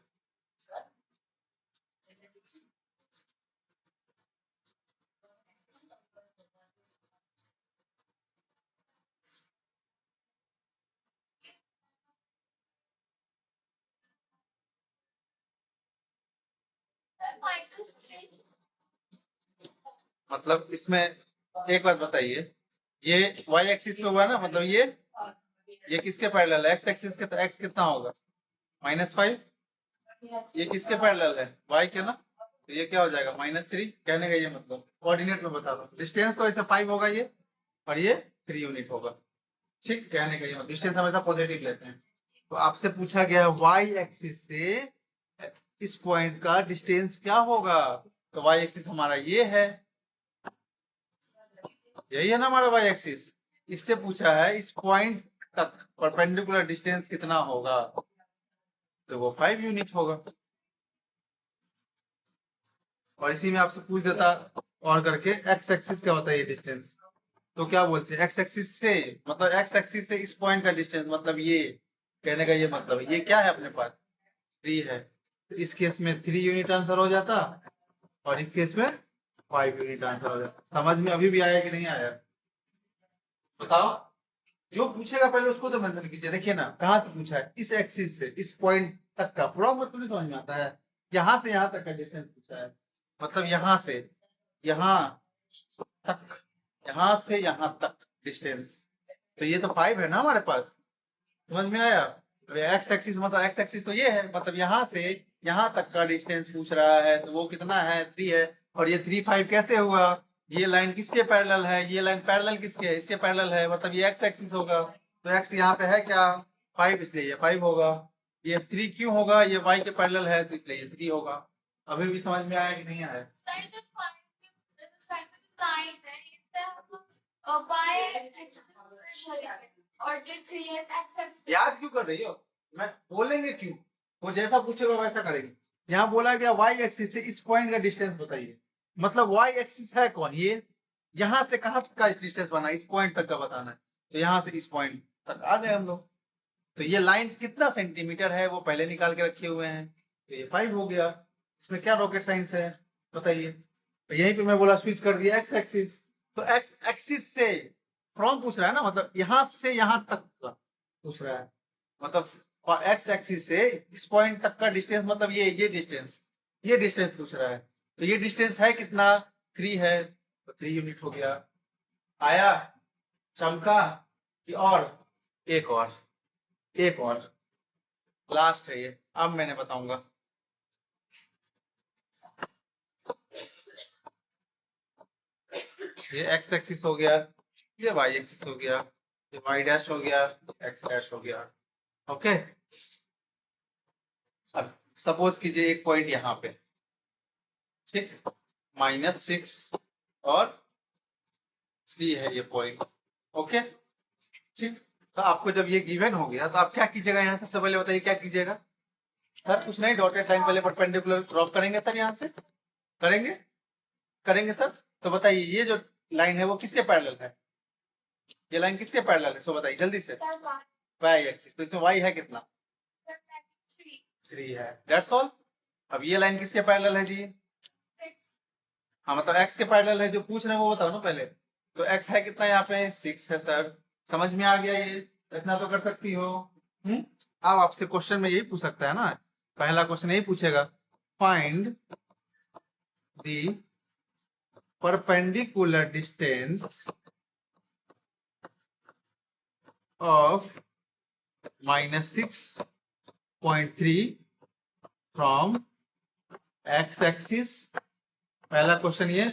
मतलब इसमें एक बात बताइए, ये वाई एक्सिस पे हुआ ना, मतलब ये ये किसके पैरेलल है? एक्स एक्सिस के, तो एक्स कितना होगा? -5। ये किसके पैरेलल है? वाई के ना, तो ये क्या हो जाएगा? -3। कहने का ये मतलब कोऑर्डिनेट में बता रहा हूँ, डिस्टेंस तो ऐसे 5 होगा ये, और ये 3 यूनिट होगा। ठीक, कहने का ये मतलब डिस्टेंस हमेशा पॉजिटिव लेते हैं। तो आपसे पूछा गया वाई एक्सिस से इस पॉइंट का डिस्टेंस क्या होगा, तो वाई एक्सिस हमारा ये है, यही है ना हमारा वाई एक्सिस। इससे पूछा है इस पॉइंट तक परपेंडिकुलर डिस्टेंस कितना होगा, तो वो 5 यूनिट होगा। और इसी में आपसे पूछ देता और करके एक्स एक्सिस क्या होता है ये डिस्टेंस, तो क्या बोलते हैं? एक्स एक्सिस से मतलब एक्स एक्सिस से इस पॉइंट का डिस्टेंस मतलब ये, कहने का ये मतलब ये क्या है अपने पास? 3 है, तो इस केस में 3 यूनिट आंसर हो जाता, और इस केस में 5 यूनिट आंसर हो जाता। समझ में अभी भी आया कि नहीं आया? बताओ। जो पूछेगा पहले उसको तो मेंशन कीजिए। देखिए ना कहाँ से पूछा है, इस एक्सिस से इस पॉइंट तक का, पूरा मतलब नहीं समझ में आता है। यहाँ से यहाँ तक का डिस्टेंस पूछा है, मतलब यहाँ से यहाँ तक, यहाँ से यहाँ तक डिस्टेंस, तो ये तो 5 है ना हमारे पास। समझ में आया? एक्स एक्सिस मतलब एक्स एक्सिस तो ये है, मतलब यहाँ से यहाँ तक का डिस्टेंस पूछ रहा है, तो वो कितना है? 3 है। और ये 3 5 कैसे हुआ? ये लाइन किसके पैरेलल है? ये लाइन पैरेलल किसके है? इसके पैरेलल है, मतलब ये एक्स एक्सिस होगा। तो एक्स यहाँ पे है क्या? 5, इसलिए ये 5 होगा। ये 3 क्यों होगा? ये वाई के पैरेलल है, तो इसलिए ये 3 होगा। अभी भी समझ में आया कि नहीं आया? याद क्यों कर रही हो? मैं बोलेंगे क्यों, वो जैसा पूछेगा वैसा करेंगे। यहाँ बोला गया वाई एक्सिस से इस पॉइंट का डिस्टेंस बताइए, मतलब वाई एक्सिस है कौन? ये यहाँ से कहाँ तक का डिस्टेंस बना, इस पॉइंट तक का बताना है। तो यहाँ से इस पॉइंट तक आ गए हम लोग। तो ये लाइन कितना सेंटीमीटर है वो पहले निकाल के रखे हुए हैं, तो ये 5 हो गया। इसमें क्या रॉकेट साइंस है बताइए? तो यहीं पे मैं बोला स्विच कर दिया एक्स एक्सिस, तो एक्स एक्सिस से फ्रॉम पूछ रहा है ना, मतलब यहाँ से यहाँ तक का पूछ रहा है, मतलब एक्स एक्सिस से इस पॉइंट तक का डिस्टेंस, मतलब ये डिस्टेंस, ये डिस्टेंस पूछ रहा है। तो ये डिस्टेंस है कितना? 3 है, तो 3 यूनिट हो गया। आया? चमका? कि और एक और, एक और लास्ट है ये, अब मैंने बताऊंगा। ये एक्स एक्सिस हो गया, ये वाई एक्सिस हो गया, ये वाई डैश हो गया, एक्स डैश हो गया। ओके, अब सपोज कीजिए एक पॉइंट यहाँ पे, ठीक, -6 और 3 है ये पॉइंट। ओके, ठीक। तो आपको जब ये गिवन हो गया तो आप क्या कीजिएगा? यहाँ सबसे पहले बताइए क्या कीजिएगा? सर कुछ नहीं, डॉटेड लाइन पहले परपेंडिकुलर ड्रॉप करेंगे सर, यहाँ से करेंगे, करेंगे सर। तो बताइए ये जो लाइन है वो किसके पैरेलल है? ये लाइन किसके पैरेलल है? सो बताइए जल्दी से। वाई एक्सिस, तो इसमें वाई है कितना? 3 है, दैट्स ऑल। अब ये लाइन किसके पैरेलल है जी? हाँ, मतलब एक्स के पैरेलल है, जो पूछ रहे हैं वो बताओ ना पहले। तो एक्स है कितना यहाँ पे? 6 है सर। समझ में आ गया ये? इतना तो कर सकती हो। अब आपसे क्वेश्चन में यही पूछ सकता है ना, पहला क्वेश्चन यही पूछेगा, find the perpendicular distance of -6.3 from X axis, पहला क्वेश्चन ये।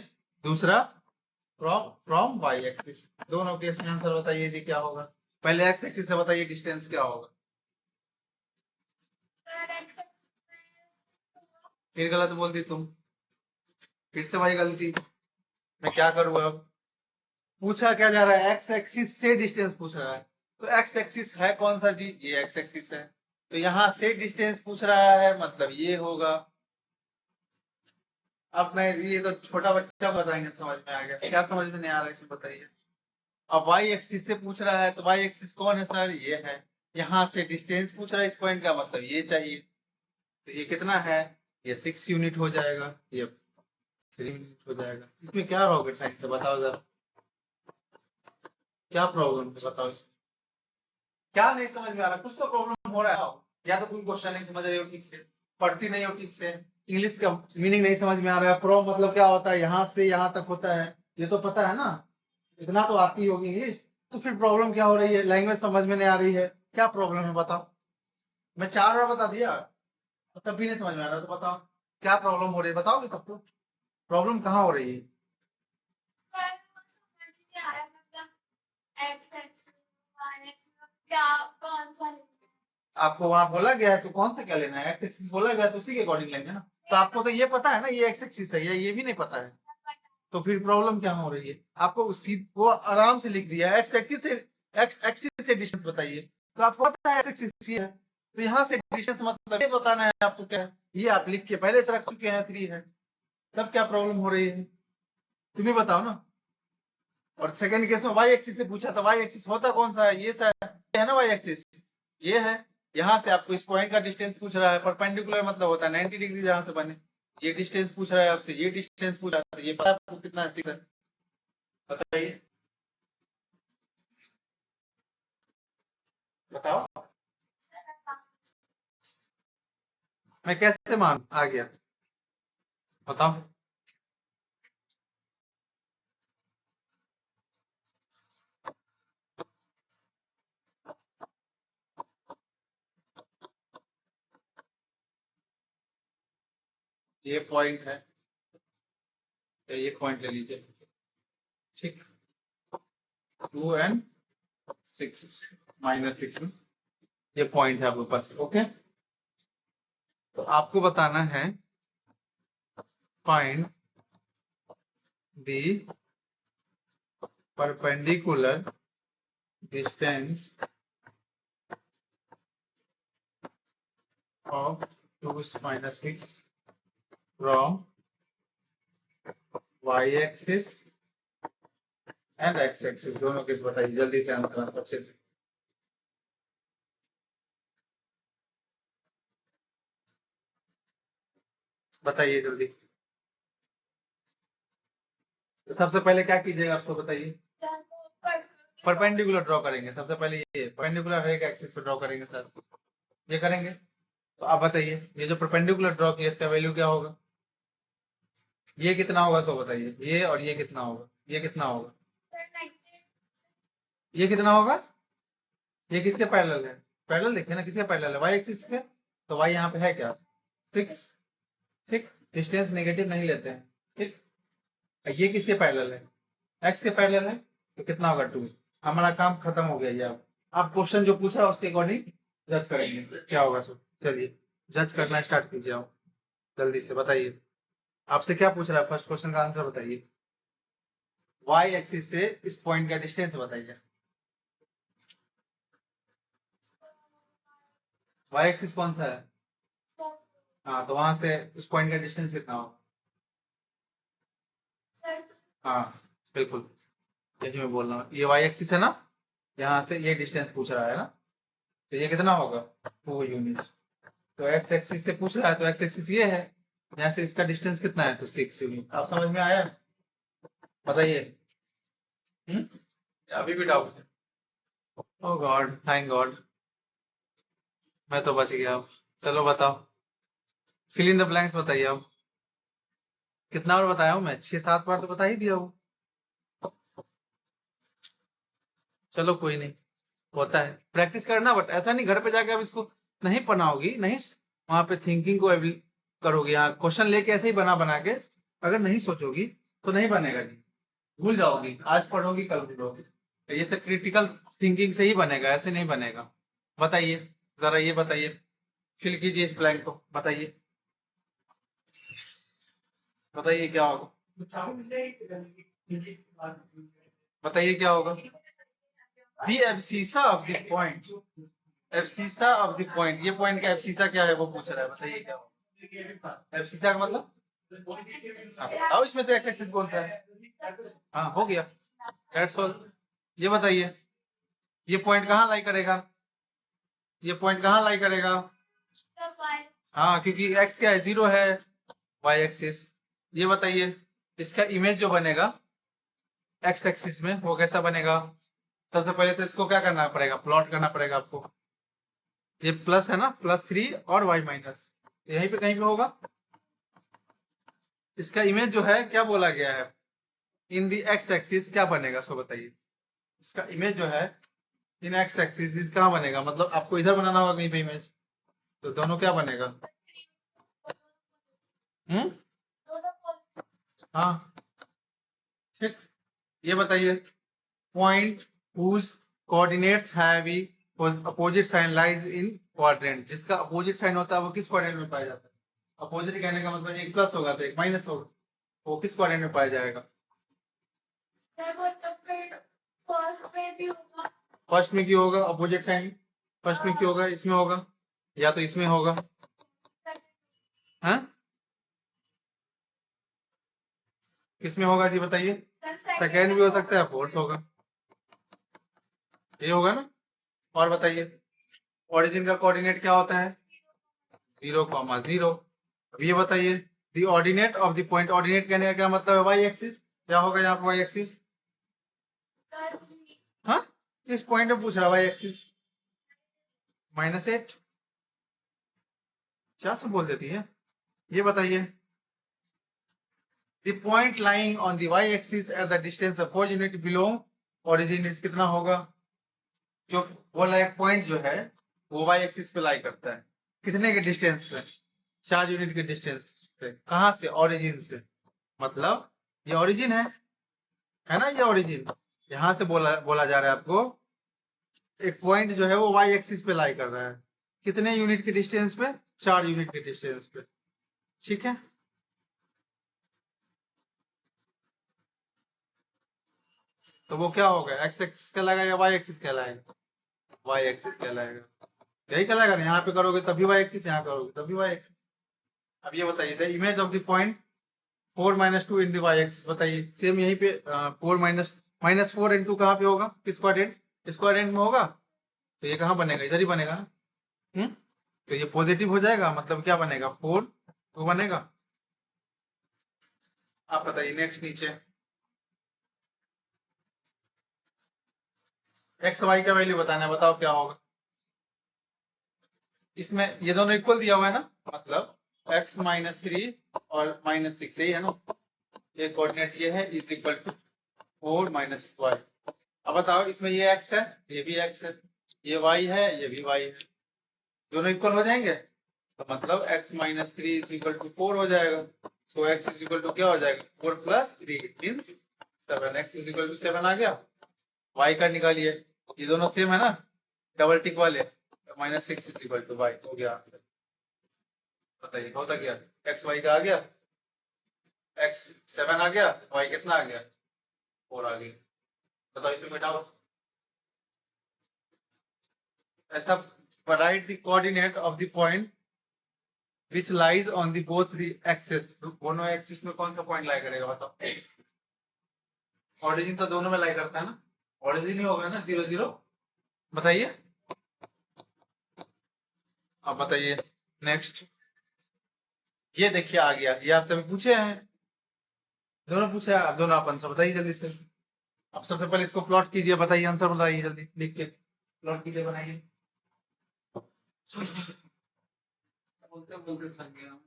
दूसरा फ्रॉम फ्रॉम वाई एक्सिस। दोनों केस में आंसर बताइए जी क्या होगा? पहले एक्स एक्सिस से बताइए डिस्टेंस क्या होगा। फिर गलत बोल दी तुम, फिर से वही गलती। मैं क्या करूँ अब? पूछा क्या जा रहा है? एक्स एक्सिस से डिस्टेंस पूछ रहा है, तो एक्स एक्सिस है कौन सा जी? ये एक्स एक्सिस है, तो यहाँ से डिस्टेंस पूछ रहा है, मतलब ये होगा। अब मैं ये तो छोटा बच्चा को बताएंगे, समझ में आ गया? क्या समझ में नहीं आ रहा है इसमें बताइए? अब वाई एक्सिस से पूछ रहा है, तो वाई एक्सिस कौन है सर? ये है। यहाँ से डिस्टेंस पूछ रहा है इस पॉइंट का, मतलब ये चाहिए। तो ये कितना है? ये 6 यूनिट हो जाएगा, ये 3 यूनिट हो जाएगा। इसमें क्या रॉकेट साइंस है बताओ जरा, क्या प्रॉब्लम है बताओ इसमें? क्या नहीं समझ में आ रहा? कुछ तो प्रॉब्लम हो रहा है, या तो तुम क्वेश्चन नहीं समझ रहे हो ठीक से, पढ़ती नहीं हो ठीक से, इंग्लिश का मीनिंग नहीं समझ में आ रहा है। प्रो मतलब क्या होता है? यहाँ से यहाँ तक होता है, ये तो पता है ना, इतना तो आती होगी इंग्लिश। तो फिर प्रॉब्लम क्या हो रही है? लैंग्वेज समझ में नहीं आ रही है, क्या प्रॉब्लम है बताओ? मैं 4 बार बता दिया, तब भी नहीं समझ में आ रहा, तो बताओ क्या प्रॉब्लम हो रही है? बताओगे तब तो। प्रॉब्लम कहाँ हो रही है? आपको वहां बोला गया है तो कौन सा क्या लेना है? एक्स एक्सिस बोला गया है तो उसी के अकॉर्डिंग लेंगे ना। तो आपको तो ये पता है ना, ये एक्स एक्सिस है, ये भी नहीं पता है, तो फिर प्रॉब्लम क्या हो रही है? आपको वो आराम से लिख दिया, एक्स एक्सिस से डिस्टेंस बताइए, तो आपको पता है एक्स एक्सिस ये है, तो यहाँ से डिस्टेंस मतलब ये बताना है आपको क्या है, ये आप लिख के पहले से रख चुके हैं 3 है, तब क्या प्रॉब्लम हो रही है? तुम ही बताओ ना। और सेकंड केस में वाई एक्सिस से पूछा था, वाई एक्सिस होता कौन सा है? ये है ना वाई एक्सिस, ये है। यहाँ से आपको इस पॉइंट का डिस्टेंस पूछ रहा है, परपेंडिकुलर मतलब होता है 90 डिग्री जहां से बने। ये डिस्टेंस पूछ रहा है आपसे, ये डिस्टेंस पूछ रहा है, ये पता है आपको कितना है? 6 है, बताइए, बताओ। मैं कैसे मान आ गया, बताओ। ये पॉइंट है, ये पॉइंट ले लीजिए, ठीक। 2 and 6 -6 में ये पॉइंट है आपके पास, ओके। तो आपको बताना है find the perpendicular distance of 2 minus 6 from y axis and x axis, दोनों केस बताइए, जल्दी से आंसर आप अच्छे से बताइए जल्दी। तो सबसे पहले क्या कीजिएगा आपको बताइए? परपेंडिकुलर ड्रॉ करेंगे सबसे पहले, ये परपेंडिकुलर है एक्सिस पे ड्रॉ करेंगे सर, ये करेंगे। तो आप बताइए, ये जो परपेंडिकुलर ड्रॉ किया इसका वैल्यू क्या होगा? ये कितना होगा सो बताइए, ये और ये कितना होगा? ये कितना होगा? ये कितना होगा? ये किसके पैरेलल है? पैरेलल देखिए ना, किसके पैरेलल है? वाई एक्सिस के। तो वाई यहाँ पे है क्या? 6, ठीक। डिस्टेंस नेगेटिव नहीं लेते हैं, ठीक। ये किसके पैरेलल है? एक्स के पैरेलल है, तो कितना होगा? 2। हमारा काम खत्म हो गया। ये आप क्वेश्चन जो पूछ रहा है उसके अकॉर्डिंग जज करेंगे क्या होगा सो। चलिए जज करना स्टार्ट कीजिए, आप जल्दी से बताइए। आपसे क्या पूछ रहा है? फर्स्ट क्वेश्चन का आंसर बताइए। वाई एक्सिस से इस पॉइंट का डिस्टेंस बताइए। वाई एक्सिस कौन सा है? हाँ, तो वहां से उस पॉइंट का डिस्टेंस कितना होगा? हाँ बिल्कुल, यही मैं बोल रहा हूँ, ये वाई एक्सिस है ना, यहाँ से ये डिस्टेंस पूछ रहा है ना, तो ये कितना होगा? 2 यूनिट। तो एक्स एक्सिस से पूछ रहा है, तो एक्स एक्सिस ये है, यहाँ से इसका डिस्टेंस कितना है? तो 6 यूनिट। आप समझ में आया? बताइए। अभी भी डाउट है? ओ गॉड, थैंक गॉड, मैं तो बच गया अब। चलो बताओ, फिल इन द ब्लैंक्स बताइए अब। कितना बार बताया हूँ मैं? 6-7 बार तो बता ही दिया हूँ। चलो कोई नहीं, होता है, प्रैक्टिस करना, बट ऐसा नहीं घर पे जाके अब इसको नहीं बनाओगी, नहीं वहां पे थिंकिंग को करोगे, यहाँ क्वेश्चन लेके ऐसे ही बना बना के अगर नहीं सोचोगी तो नहीं बनेगा जी, भूल जाओगी, आज पढ़ोगी कल भूलोगी। तो ये सब क्रिटिकल थिंकिंग से ही बनेगा, ऐसे नहीं बनेगा। बताइए, जरा ये बताइए, फिल कीजिए इस ब्लैंक को, बताइए, बताइए क्या होगा? बताइए क्या होगा? The abscissa of the point, abscissa of the point, ये पॉइंट का एब्सिसा क्या है वो पूछ रहा है, बताइए क्या होगा? एब्सिसा का मतलब, आओ इसमें से एक्स एक्सिस कौन सा है? हाँ हो गया, दैट्स ऑल। ये बताइए, ये पॉइंट कहाँ लाई करेगा? ये पॉइंट कहाँ लाई करेगा? हाँ, क्योंकि एक्स क्या है? 0 है, वाई एक्सिस। ये बताइए, इसका इमेज जो बनेगा एक्स एक्सिस में वो कैसा बनेगा? सबसे पहले तो इसको क्या करना पड़ेगा? प्लॉट करना पड़ेगा आपको। ये प्लस है ना, +3 और y माइनस, यहीं पे कहीं पे होगा। इसका इमेज जो है क्या बोला गया है? इन दी एक्स एक्सिस क्या बनेगा सो बताइए। इसका इमेज जो है इन एक्स एक्सिस कहाँ बनेगा, मतलब आपको इधर बनाना होगा कहीं पे इमेज, तो दोनों क्या बनेगा? हम्म, हाँ ठीक। ये बताइए, point whose coordinates have a opposite sign lies in quadrant, जिसका अपोजिट साइन होता है वो किस क्वाड्रेंट में पाया जाता है? अपोजिट कहने का मतलब एक प्लस होगा तो एक माइनस होगा, वो किस क्वाड्रेंट में पाया जाएगा? फर्स्ट में क्यों होगा अपोजिट साइन? फर्स्ट में क्यों होगा? इसमें होगा या तो इसमें होगा। हाँ, किसमें होगा जी बताइए? सेकेंड भी हो सकता है, फोर्थ होगा, ये होगा ना। और बताइए, ओरिजिन का कोऑर्डिनेट क्या होता है? 0,0। अब ये बताइए, the ordinate of the point, ordinate कहने का क्या मतलब है? Y axis. क्या होगा यहाँ पे वाई एक्सिस? हाँ, इस पॉइंट में पूछ रहा वाई एक्सिस -8। क्या सब बोल देती है? ये बताइए, the point lying on the Y axis at the distance of 4 unit below origin is कितना होगा? जो बोला एक पॉइंट जो है वो वाई एक्सिस पे लाई करता है, कितने के डिस्टेंस पे? 4 यूनिट के डिस्टेंस पे। कहां से? ओरिजिन से। मतलब ये ओरिजिन है ना, ये ओरिजिन। यहां से बोला जा रहा है आपको एक पॉइंट जो है वो वाई एक्सिस पे लाई कर रहा है, कितने यूनिट के डिस्टेंस पे? 4 यूनिट के डिस्टेंस पे। ठीक है, तो वो क्या होगा? एक्स एक्सिस कहलाएगा या वाई एक्सिस कहलाएगा? वाई एक्सिस कहलाएगा, यही कहलाएगा ना। यहाँ पे करोगे तभी वाई एक्सिस, यहाँ करोगे तभी वाई एक्सिस। अब ये बताइए, the image of the point 4 - 2 in the Y axis, बताइए सेम यहीं पे 4 -4 इंटू कहाँ पे होगा? किस क्वाड्रेंट? इस क्वाड्रेंट में होगा, तो ये कहाँ बनेगा? इधर ही बनेगा ना। तो ये पॉजिटिव हो जाएगा, मतलब क्या बनेगा? 4 बनेगा। आप बताइए नेक्स्ट नीचे, एक्स वाई का वैल्यू बताना है, बताओ क्या होगा? इसमें ये दोनों इक्वल दिया हुआ है ना, मतलब x -3 और -6 यही है ना। ये कोऑर्डिनेट ये है इज इक्वल टू 4 - y। अब बताओ, इसमें ये x है, ये भी x है, ये y है, ये भी y है, दोनों इक्वल हो जाएंगे, तो मतलब x -3 इज इक्वल टू 4 हो जाएगा। So x is equal to क्या हो जाएगा? 4 + 3 means 7। x is equal to 7 आ गया। y का निकालिए, ये दोनों सेम है ना, डबल टिक वाले, -6 इज इक्वल टू y हो गया आंसर। बताइए होता क्या? एक्स वाई का आ गया, x 7 आ गया, y कितना आ गया? 4 आ गया। बताओ इसमें कोई डाउट? ऐसा, right the coordinate of the point which lies on the both the axis, दोनों एक्सिस में कौन सा पॉइंट लाई करेगा बताओ? ऑरिजिन तो दोनों में लाई करता है ना, ऑरिजिन ही होगा ना 0 0। बताइए, अब बताइए नेक्स्ट। ये देखिए आ गया, ये आपसे भी पूछे हैं, दोनों पूछे हैं, आप दोनों आप आंसर बताइए जल्दी से। अब सबसे पहले इसको प्लॉट कीजिए, बताइए आंसर बताइए जल्दी लिख के, प्लॉट कीजिए, बनाइए। बोलते बोलते थक गया।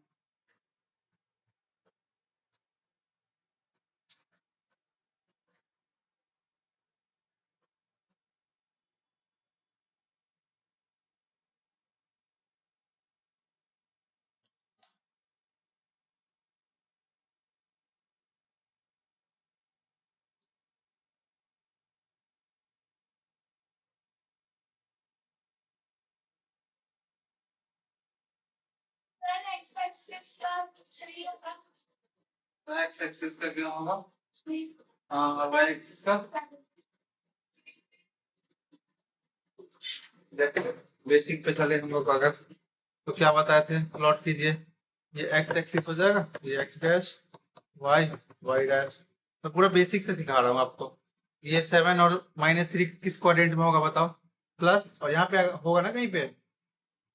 एक्स एक्सिस का क्या होगा? हाँ, और वाई एक्सिस का? देखो बेसिक पे चले हम लोग अगर, तो क्या बताए थे? प्लॉट कीजिए, ये एक्स एक्सिस हो जाएगा, ये X dash, Y Y dash. मैं पूरा बेसिक से सिखा रहा हूँ आपको। ये 7 और -3 किस क्वाड्रेंट में होगा बताओ? प्लस, और यहाँ पे होगा ना कहीं पे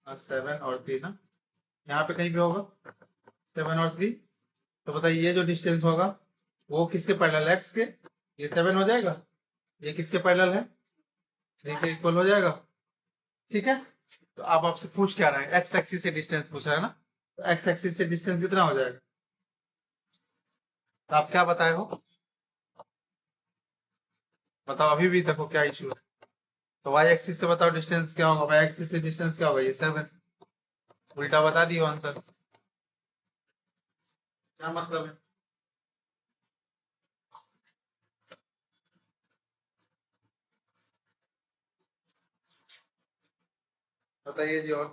7 और 3 ना, यहाँ पे कहीं पे होगा 7 और 3। तो बताइए ये जो डिस्टेंस होगा वो किसके पैरेलल? एक्स के। ये 7 हो जाएगा, ये किसके पैरेलल है? 3 के इक्वल हो जाएगा। ठीक है, तो आप आपसे पूछ क्या रहे हैं? एक्स एक्सिस से डिस्टेंस पूछ रहा है ना, तो एक्स एक्सिस से डिस्टेंस कितना हो जाएगा? तो आप क्या बताए हो? बताओ अभी भी देखो क्या इशू है। तो वाई एक्सिस से बताओ डिस्टेंस क्या होगा, वाई एक्सिस से डिस्टेंस क्या होगा, ये 7। उल्टा बता दियो आंसर, क्या मतलब है। बताइए जी और।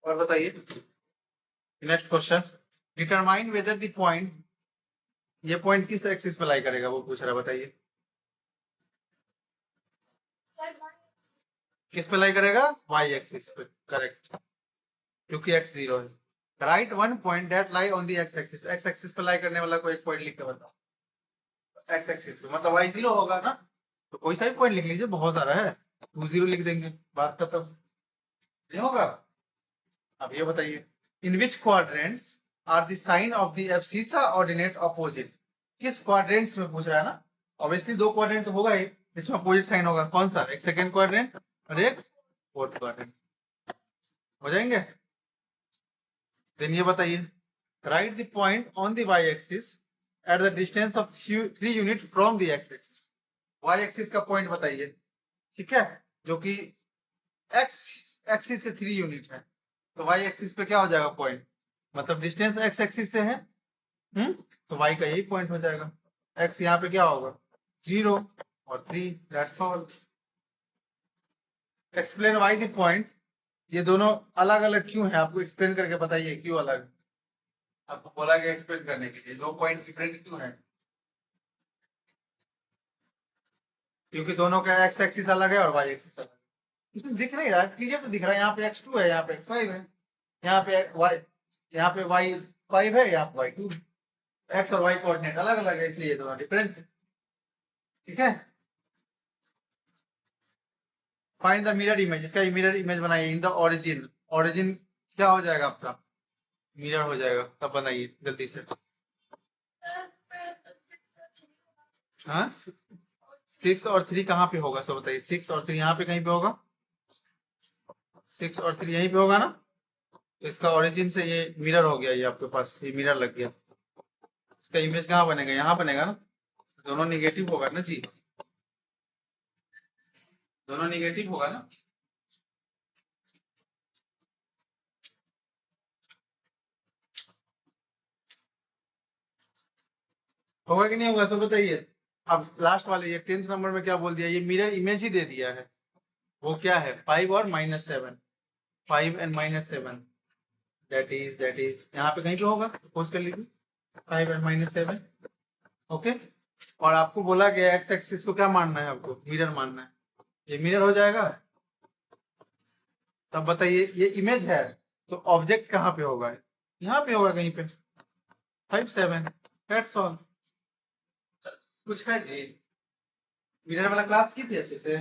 और बताइए next question, determine whether the point, ये पॉइंट किस एक्सिस पे लाई करेगा वो पूछ रहा है, बताइए किस पे लाई करेगा, वाई एक्सिस पे, करेक्ट, क्योंकि एक्स 0 है। Right one point that lie on the X axis, x axis पे लाई करने वाला को एक पॉइंट लिख के बताओ। एक्स एक्सिस पे मतलब वाई 0 होगा ना, तो कोई सा भी पॉइंट लिख लीजिए, बहुत सारा है, 2 0 लिख देंगे, बात खत्म, नहीं होगा। अब ये बताइए, in which quadrants are the sign of the abscissa ordinate opposite, किस क्वाड्रेंट्स में पूछ रहा है ना, ऑब्वियसली 2 क्वाड्रेंट तो होगा ही, इसमें अपोजिट साइन होगा, कौन सा, एक सेकंड क्वाड्रेंट और एक फोर्थ क्वाड्रेंट, हो जाएंगे। देन ये बताइए, write the point on the Y axis at the distance of 3 unit from the X axis, Y axis का पॉइंट बताइए, ठीक है, जो कि एक्स एक्सिस से 3 यूनिट है, तो वाई एक्सिस पे क्या हो जाएगा पॉइंट, मतलब डिस्टेंस एक्स एक्सिस से है, तो वाई का यही पॉइंट हो जाएगा, एक्स यहाँ पे क्या होगा 0 और 3, that's all. Explain why the point, ये दोनों अलग अलग क्यों है, आपको एक्सप्लेन करके बताइए क्यों अलग, आपको बोला गया एक्सप्लेन करने के लिए, 2 पॉइंट डिफरेंट क्यों है, क्योंकि दोनों का एक्स एक्सिस अलग है और वाई एक्सिस अलग है, इसमें दिख नहीं रहा, क्लियर तो दिख रहा है, यहाँ पे x2 है, यहाँ पे x5 है, यहाँ पे y, यहाँ पे y5 है, यहाँ पे y2, x और y कोऑर्डिनेट अलग अलग है, इसलिए दोनों डिफरेंट, ठीक है। फाइंड द मिरर इमेज, इसका मिरर इमेज बनाइए इन द ओरिजिन, ओरिजिन क्या हो जाएगा आपका, मिरर हो जाएगा, तब बनाइए जल्दी से। हाँ 6 और 3 कहाँ पे होगा, सो बताइए, 6 और 3 यहाँ पे कहीं पे होगा, 6 और 3 यहीं पे होगा ना, तो इसका ओरिजिन से ये मिरर हो गया, ये आपके पास ये मिरर लग गया, इसका इमेज कहाँ बनेगा, यहाँ बनेगा ना, दोनों निगेटिव होगा ना जी, दोनों निगेटिव होगा ना, होगा कि नहीं होगा, सब बताइए। अब लास्ट वाले ये 10th नंबर में क्या बोल दिया, ये मिरर इमेज ही दे दिया है, वो क्या है 5 और -7, 5 एंड -7, दैट इज यहाँ पे कहीं पे होगा, सपोज कर लीजिए 5 एंड -7, ओके। और आपको बोला गया एक्स एक्सिस को क्या मानना है, आपको मिरर मानना है, ये मिरर हो जाएगा, तब बताइए ये इमेज है, तो ऑब्जेक्ट कहाँ पे होगा, यहाँ पे होगा कहीं पे, 5 7, दैट्स ऑल, कुछ है जी, मिरर वाला क्लास की थी अच्छे से,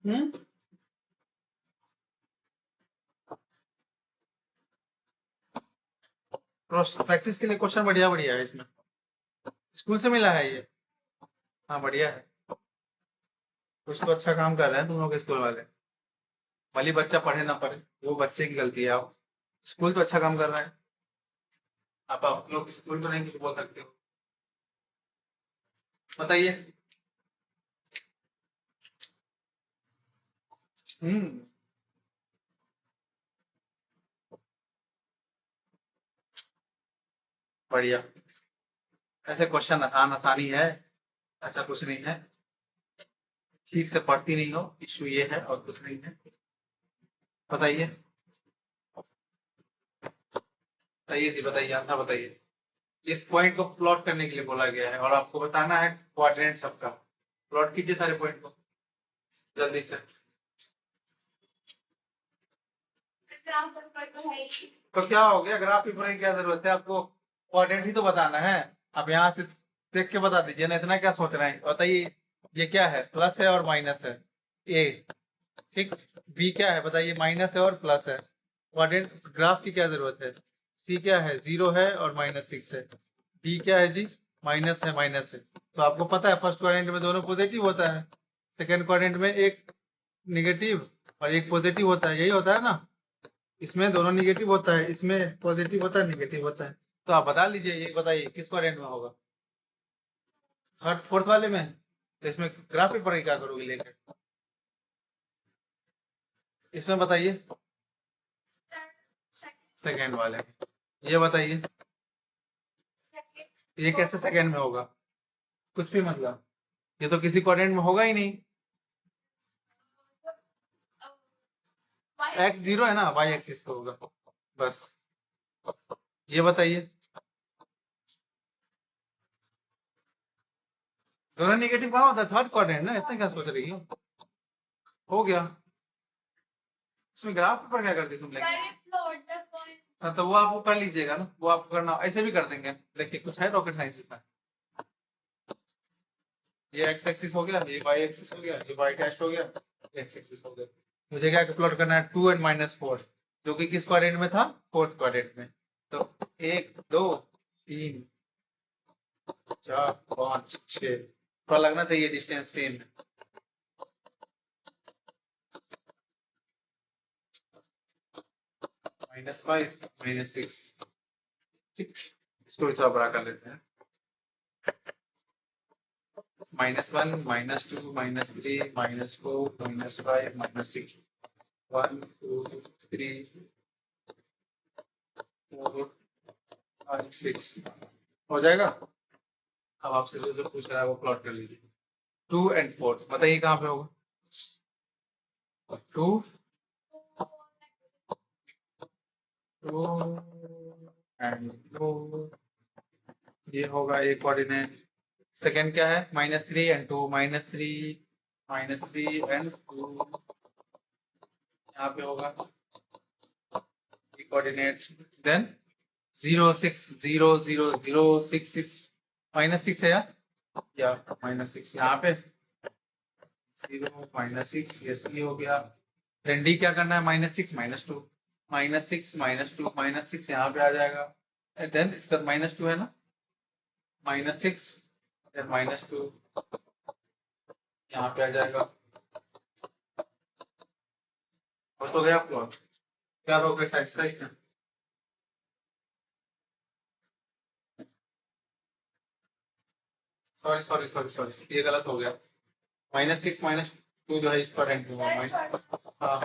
हम्म प्रैक्टिस के लिए क्वेश्चन बढ़िया बढ़िया है इसमें, स्कूल से मिला है ये, हाँ बढ़िया है, कुछ तो अच्छा काम कर रहे हैं तुम लोग के स्कूल वाले, भले बच्चा पढ़े ना पढ़े वो बच्चे की गलती है, आप स्कूल तो अच्छा काम कर रहा है, आप लोग स्कूल को नहीं कुछ बोल सकते हो, बताइए। हम्म बढ़िया, ऐसे क्वेश्चन आसान आसानी है, ऐसा कुछ नहीं है, ठीक से पढ़ती नहीं हो, इशू ये है और कुछ नहीं है, बताइए, बताइए जी बताइए, आंसर बताइए। इस पॉइंट को प्लॉट करने के लिए बोला गया है और आपको बताना है क्वाड्रेंट सबका, प्लॉट कीजिए सारे पॉइंट को जल्दी से। तो क्या हो गया, ग्राफ पेपर की क्या जरूरत है, आपको क्वाड्रेंट ही तो बताना है, आप यहाँ से देख के बता दीजिए ना, इतना क्या सोच रहे हैं, बताइए ये क्या है, प्लस है और माइनस है, ए, ठीक, बी क्या है बताइए, माइनस है और प्लस है, क्वाड्रेंट ग्राफ की क्या जरूरत है, सी क्या है 0 है और -6 है, डी क्या है जी माइनस है, तो आपको पता है फर्स्ट क्वाड्रेंट में दोनों पॉजिटिव होता है, सेकंड क्वाड्रेंट में एक निगेटिव और एक पॉजिटिव होता है, यही होता है ना, इसमें दोनों निगेटिव होता है, इसमें पॉजिटिव होता है, निगेटिव होता है। तो आप बता लीजिए, ये बताइए किस क्वाड्रेंट में होगा, थर्ड फोर्थ वाले में। तो इसमें ग्राफ पेपर क्या करोगे लेकर, इसमें बताइए सेकेंड वाले में। ये बताइए ये कैसे सेकेंड में होगा, कुछ भी मतलब, ये तो किसी क्वाड्रेंट में होगा ही नहीं। एक्स जीरो है ना, वाई एक्सिस पे होगा बस। ये बताइए, दोनों निगेटिव कहाँ होता है, थर्ड क्वाड्रेंट ना, इतना क्या सोच रही हो, हो गया। इसमें ग्राफ पेपर क्या करती तुम लेके, हाँ तो वो आपको कर लीजिएगा ना, वो आपको करना ऐसे भी कर देंगे। देखिए कुछ है रॉकेट साइंस में, ये एक्स एक्सिस हो गया, ये वाई एक्सिस हो गया, ये वाई डैश हो गया, एक्स एक्सिस हो गया। मुझे क्या प्लॉट करना है, 2 and -4, जो कि किस क्वाड्रेंट में था, फोर्थ क्वाड्रेंट में। तो 1 2 3 4 5 6, थोड़ा लगना चाहिए डिस्टेंस सेम है। -5 -6, ठीक, स्टोरी थोड़ा बड़ा कर लेते हैं। -1 -2 -3 -4 -5 -6, 1 2 3 4 5 6 हो जाएगा। अब आपसे जो पूछ रहा है वो प्लॉट कर लीजिए। 2 and 4 बताइए कहाँ पे होगा, 2 2 and 2, ये होगा एक कोऑर्डिनेट। सेकंड क्या है, -3 and 2, -3 and 2, यहाँ पे होगा एक कोऑर्डिनेट। देन 0 6 0 0 0 6 6, -6 है या -6 यहाँ पे, 0 -6, ये सी हो गया। देन डी क्या करना है, -6 -2, -6 -2 -6 यहाँ पे आ जाएगा। देन इसका -2 है ना, -6 -2 यहाँ पे आ जाएगा। हो तो गया प्लॉट, क्या रोके साइज था इसमें, सॉरी सॉरी सॉरी सॉरी, ये गलत हो गया। -6 -2 जो है इसका रैंक में हाँ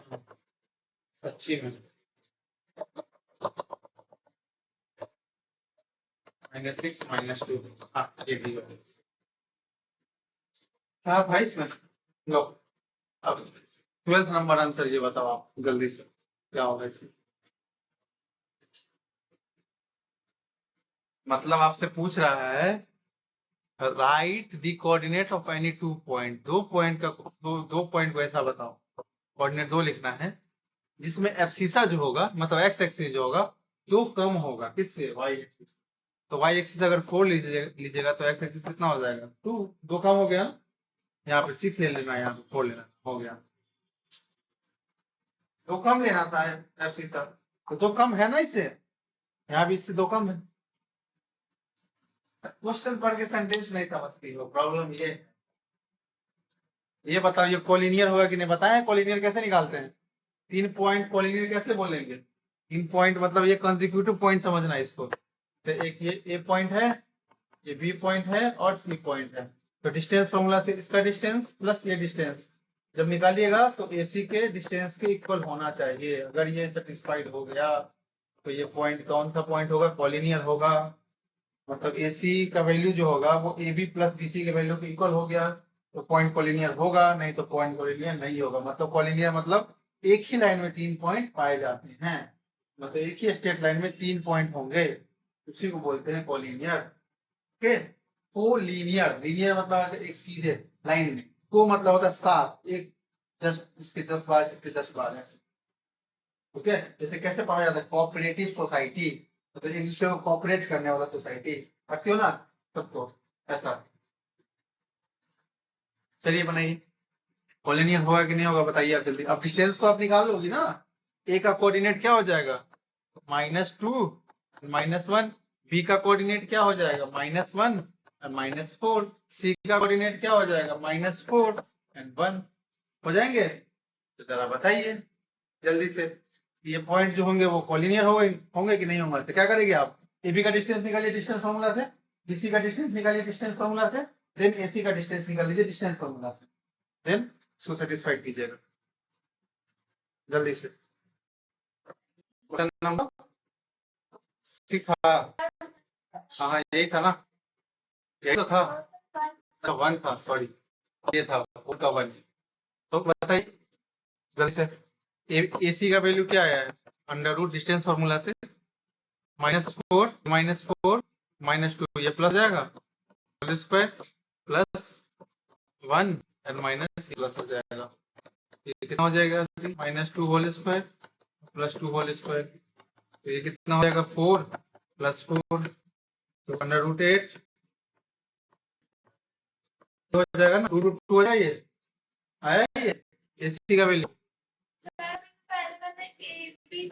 सच्ची में -6 -2, हाँ ये भी हो गया। हाँ भाई इसमें लो, अब 12th नंबर आंसर ये बताओ आप जल्दी से, क्या होगा इसमें। मतलब आपसे पूछ रहा है, right the coordinate of any 2 point, दो पॉइंट का दो पॉइंट को ऐसा बताओ, कोऑर्डिनेट 2 लिखना है जिसमें एब्सिसा जो होगा, मतलब एक्स एक्सिस जो होगा, दो कम होगा किससे, वाई एक्सिस। तो वाई एक्सिस अगर 4 लीजिएगा तो एक्स एक्सिस कितना हो जाएगा, 2, दो कम हो गया। यहाँ पे 6 ले लेना, यहाँ पे 4 लेना, हो गया। दो कम लेना था एब्सिसा, तो दो कम है ना इससे, यहाँ भी इससे दो कम है। क्वेश्चन पढ़ के सेंटेंस नहीं समझती हो, प्रॉब्लम ये बताओ, ये कोलिनियर होगा कि नहीं, बताया कोलिनियर कैसे निकालते हैं, 3 पॉइंट कोलिनियर कैसे बोलेंगे, 3 पॉइंट मतलब ये कंसेक्यूटिव पॉइंट समझना है इसको। तो एक ये ए पॉइंट है, ये बी पॉइंट है और सी पॉइंट है। तो डिस्टेंस फॉर्मूला से इसका डिस्टेंस प्लस ये डिस्टेंस जब निकालिएगा तो एसी के डिस्टेंस के इक्वल होना चाहिए। अगर ये सेटिस्फाइड हो गया तो ये पॉइंट कौन सा पॉइंट होगा, कॉलिनियर होगा। मतलब एसी का वैल्यू जो होगा वो A B plus B C के वैल्यू के इक्वल हो गया तो पॉइंट कॉलिनियर होगा, नहीं तो पॉइंट कॉलिनियर नहीं होगा। मतलब कॉलिनियर मतलब एक ही लाइन में 3 पॉइंट पाए जाते हैं, मतलब एक ही स्ट्रेट लाइन में 3 पॉइंट होंगे, उसी को बोलते हैं कॉलिनियर। ओके, कोलिनियर, लीनियर मतलब एक सीधे लाइन में, को मतलब होता है साथ, एक जस्ट इसके जस्ट बाद इसके जस्ट बाद ऐसे। ओके, जैसे कैसे पढ़ा जाता है, कोऑपरेटिव सोसाइटी, मतलब एक दूसरे को कोऑपरेट करने वाला सोसाइटी, रखते हो ना सबको, ऐसा। चलिए बनाइए, कॉलिनियर होगा कि नहीं होगा बताइए आप जल्दी। अब डिस्टेंस को आप निकाल लोगी ना, ए का कोऑर्डिनेट क्या हो जाएगा, -2 -1, बी का कोऑर्डिनेट क्या हो जाएगा, -1 -4, सी का कोऑर्डिनेट क्या हो जाएगा, -4 and 1, हो जाएंगे। तो जरा बताइए जल्दी से, ये पॉइंट जो होंगे वो कॉलिनियर होंगे कि नहीं होंगे? तो क्या करेंगे आप, AB का डिस्टेंस निकालिए डिस्टेंस फॉर्मूला से, BC का डिस्टेंस निकालिए डिस्टेंस फॉर्मूला से, देन AC का डिस्टेंस निकाल लीजिए डिस्टेंस फॉर्मूला से, देन इसको सेटिस्फाइड कीजिएगा जल्दी से। क्वेश्चन नंबर 6 था, हाँ यही था ना, यही तो था, 1 था, सॉरी ये था 4 का 1। तो बताइए जल्दी से, AC का वैल्यू क्या आया है, अंडर रूट डिस्टेंस फॉर्मूला से -4 -2, ये प्लस जाएगा whole square plus 1 and minus plus हो जाएगा, ये कितना हो जाएगा -2 whole square plus 2 whole square, तो ये कितना हो जाएगा 4 प्लस 4, तो अंडर रूट 8 हो जाएगा ना, 2√2 हो जाएगा, आया ये AC का वैल्यू।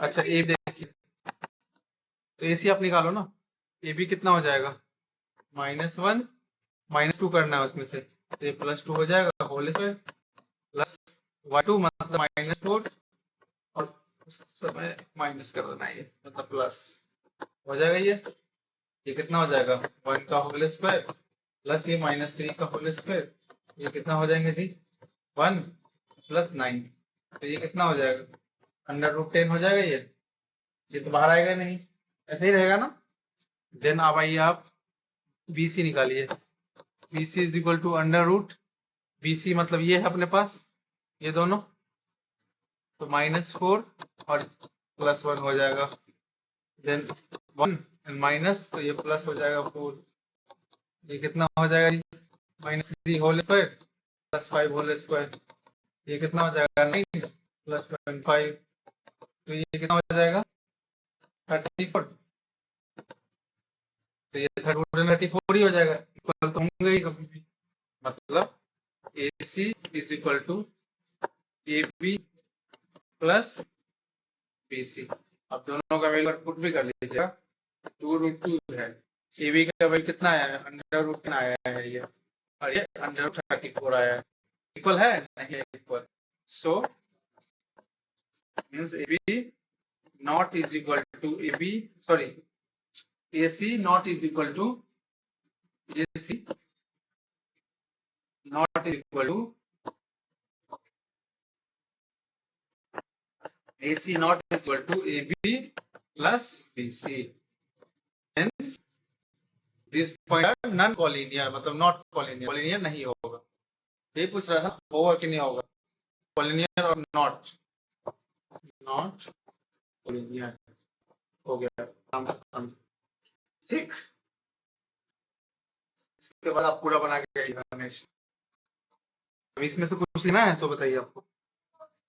अच्छा ए देखिए, तो AC आप निकालो ना, AB कितना हो जाएगा -1 -2 करना है उसमें से, तो ये +2 हो जाएगा होल स्क्वायर प्लस y2 मतलब -4 और उस समय माइनस कर देना है, ये मतलब प्लस हो जाएगा, ये कितना हो जाएगा 1 का होल स्क्वायर प्लस ये -3 का होल स्क्वायर, ये कितना हो जाएंगे जी 1 प्लस 9, तो ये कितना हो जाएगा √10 हो जाएगा, ये तो बाहर आएगा नहीं, ऐसे ही रहेगा ना। देन अब आइए आप BC निकालिए, BC is equal to BC मतलब ये है अपने पास, ये दोनों, तो -4 और +1 हो जाएगा, देन 1 एंड माइनस, तो ये प्लस हो जाएगा 4, ये कितना हो जाएगा जी -3 whole square plus 5 whole square, ये कितना हो जाएगा 9 प्लस 5, तो ये कितना हो जाएगा 34, तो ये 34 ही हो जाएगा, इक्वल तो होंगे ही कभी भी, मतलब AC is equal to AB plus BC। अब दोनों का वैल्यू पुट भी कर लीजिएगा, 2√2 है, AB का वैल्यू कितना आया है √10 आया है ये, और ये √34 आया है, इक्वल है नहीं equal, so means AB not is equal to AB, sorry AC not is equal to AC not is equal to AC not is equal to AB plus BC, hence this point are non collinear, मतलब not collinear, collinear नहीं होगा, ये पूछ रहा था होगा कि नहीं होगा, collinear और not collinear हो गया काम खत्म, ठीक। इसके बाद आप पूरा बना के नेक्स्ट, इसमें से कुछ लेना है सो बताइए आपको।